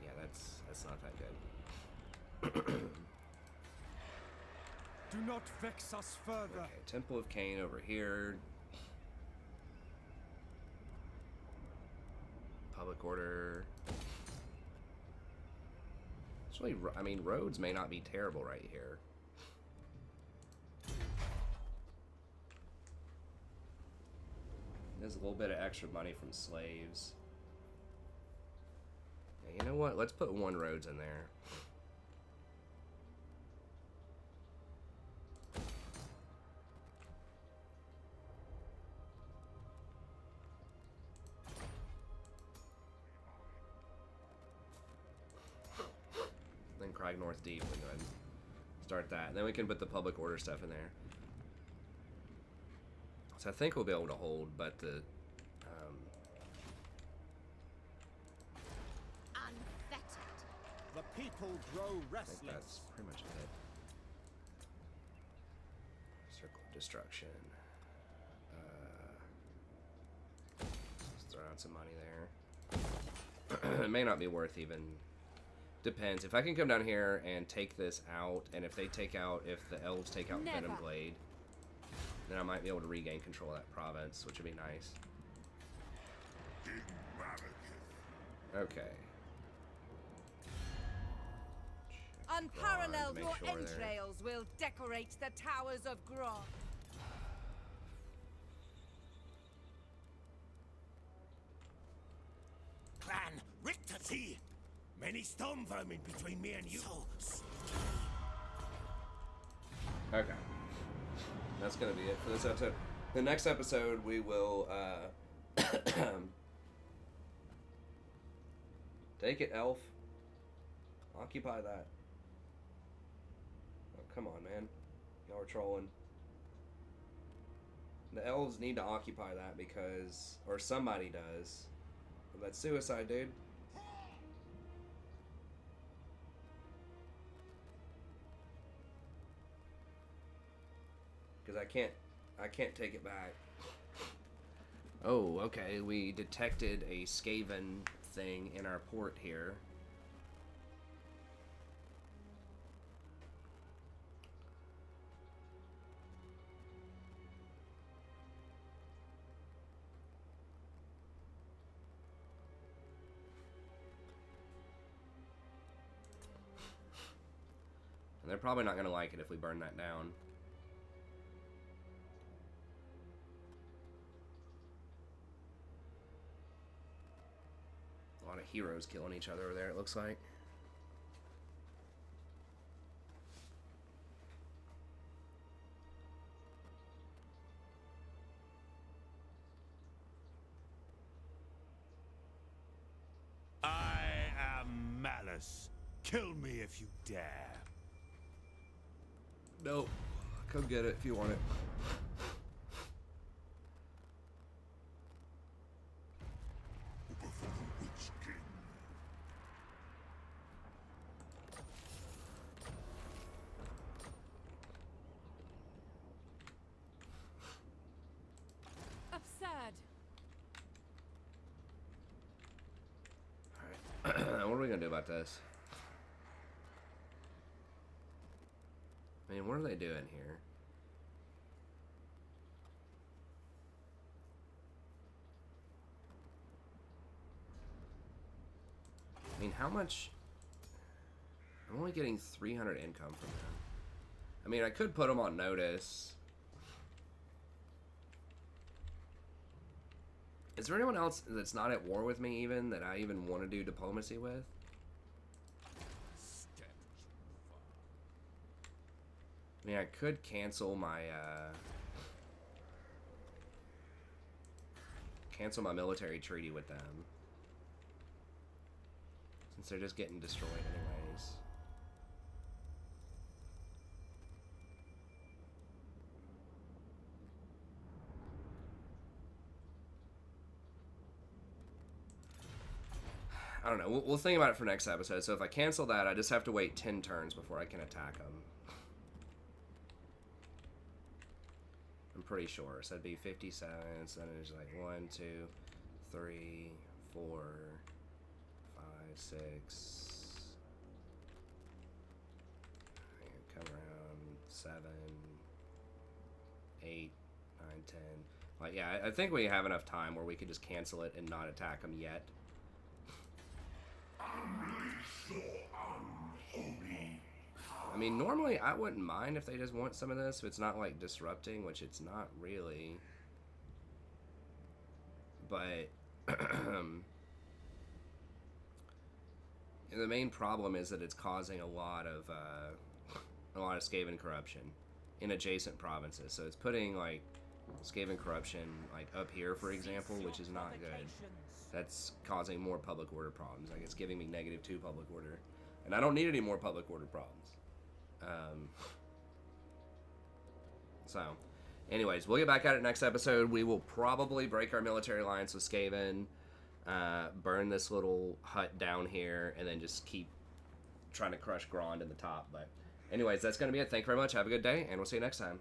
Speaker 1: Yeah, that's not that good.
Speaker 3: Do not vex us further.
Speaker 1: Okay, Temple of Cain over here. Public order. Actually, I mean, roads may not be terrible right here. There's a little bit of extra money from slaves. Yeah, you know what? Let's put 1 roads in there. Then Crag North Deep. We'll go ahead and start that. And then we can put the public order stuff in there. So I think we'll be able to hold, but the
Speaker 6: Unfettered.
Speaker 3: The people grow
Speaker 1: I think
Speaker 3: restless.
Speaker 1: that's pretty much it. Circle of Destruction. Let's throw out some money there. It may not be worth even. Depends. If I can come down here and take this out, and if they take out, if the elves take out
Speaker 5: Never.
Speaker 1: Venom Blade, then I might be able to regain control of that province, which would be nice.
Speaker 4: King Malekith.
Speaker 1: Okay.
Speaker 6: Unparalleled,
Speaker 1: Make
Speaker 6: your
Speaker 1: sure there.
Speaker 6: entrails will decorate the towers of Grog.
Speaker 2: Clan Richter, many storm vermin between me and you.
Speaker 1: Okay. That's gonna be it for this episode. The next episode we will take it, elf. Occupy that. Oh, come on, man. Y'all are trolling. The elves need to occupy that because, or somebody does. That's suicide, dude. Because I can't take it back. Oh, okay. We detected a Skaven thing in our port here. And they're probably not going to like it if we burn that down. A lot of heroes killing each other over there, it looks like.
Speaker 3: I am Malus. Kill me if you dare.
Speaker 1: Nope. Come get it if you want it.
Speaker 4: Before the Witch King.
Speaker 5: Absurd.
Speaker 1: Alright. What are we gonna do about this? I mean, what are they doing here? I mean, how much? I'm only getting 300 income from them. I mean, I could put them on notice. Is there anyone else that's not at war with me even that I even want to do diplomacy with? I mean, I could cancel my military treaty with them, since they're just getting destroyed anyways. I don't know. We'll think about it for next episode. So if I cancel that, I just have to wait 10 turns before I can attack them. I'm pretty sure. So that'd be 50 seconds. Then it's like 1, 2, 3, 4, 5, 6. Come around 7, 8, 9, 10. Like, yeah, I think we have enough time where we could just cancel it and not attack them yet. I mean, normally I wouldn't mind if they just want some of this, if it's not like disrupting, which it's not really. But the main problem is that it's causing a lot of Skaven corruption in adjacent provinces. So it's putting like Skaven corruption like up here, for example, which is not good. That's causing more public order problems. Like, it's giving me -2 public order, and I don't need any more public order problems. So, anyways, we'll get back at it next episode. We will probably break our military alliance with Skaven, burn this little hut down here, and then just keep trying to crush Grond in the top. But anyways, that's going to be it. Thank you very much. Have a good day, and we'll see you next time.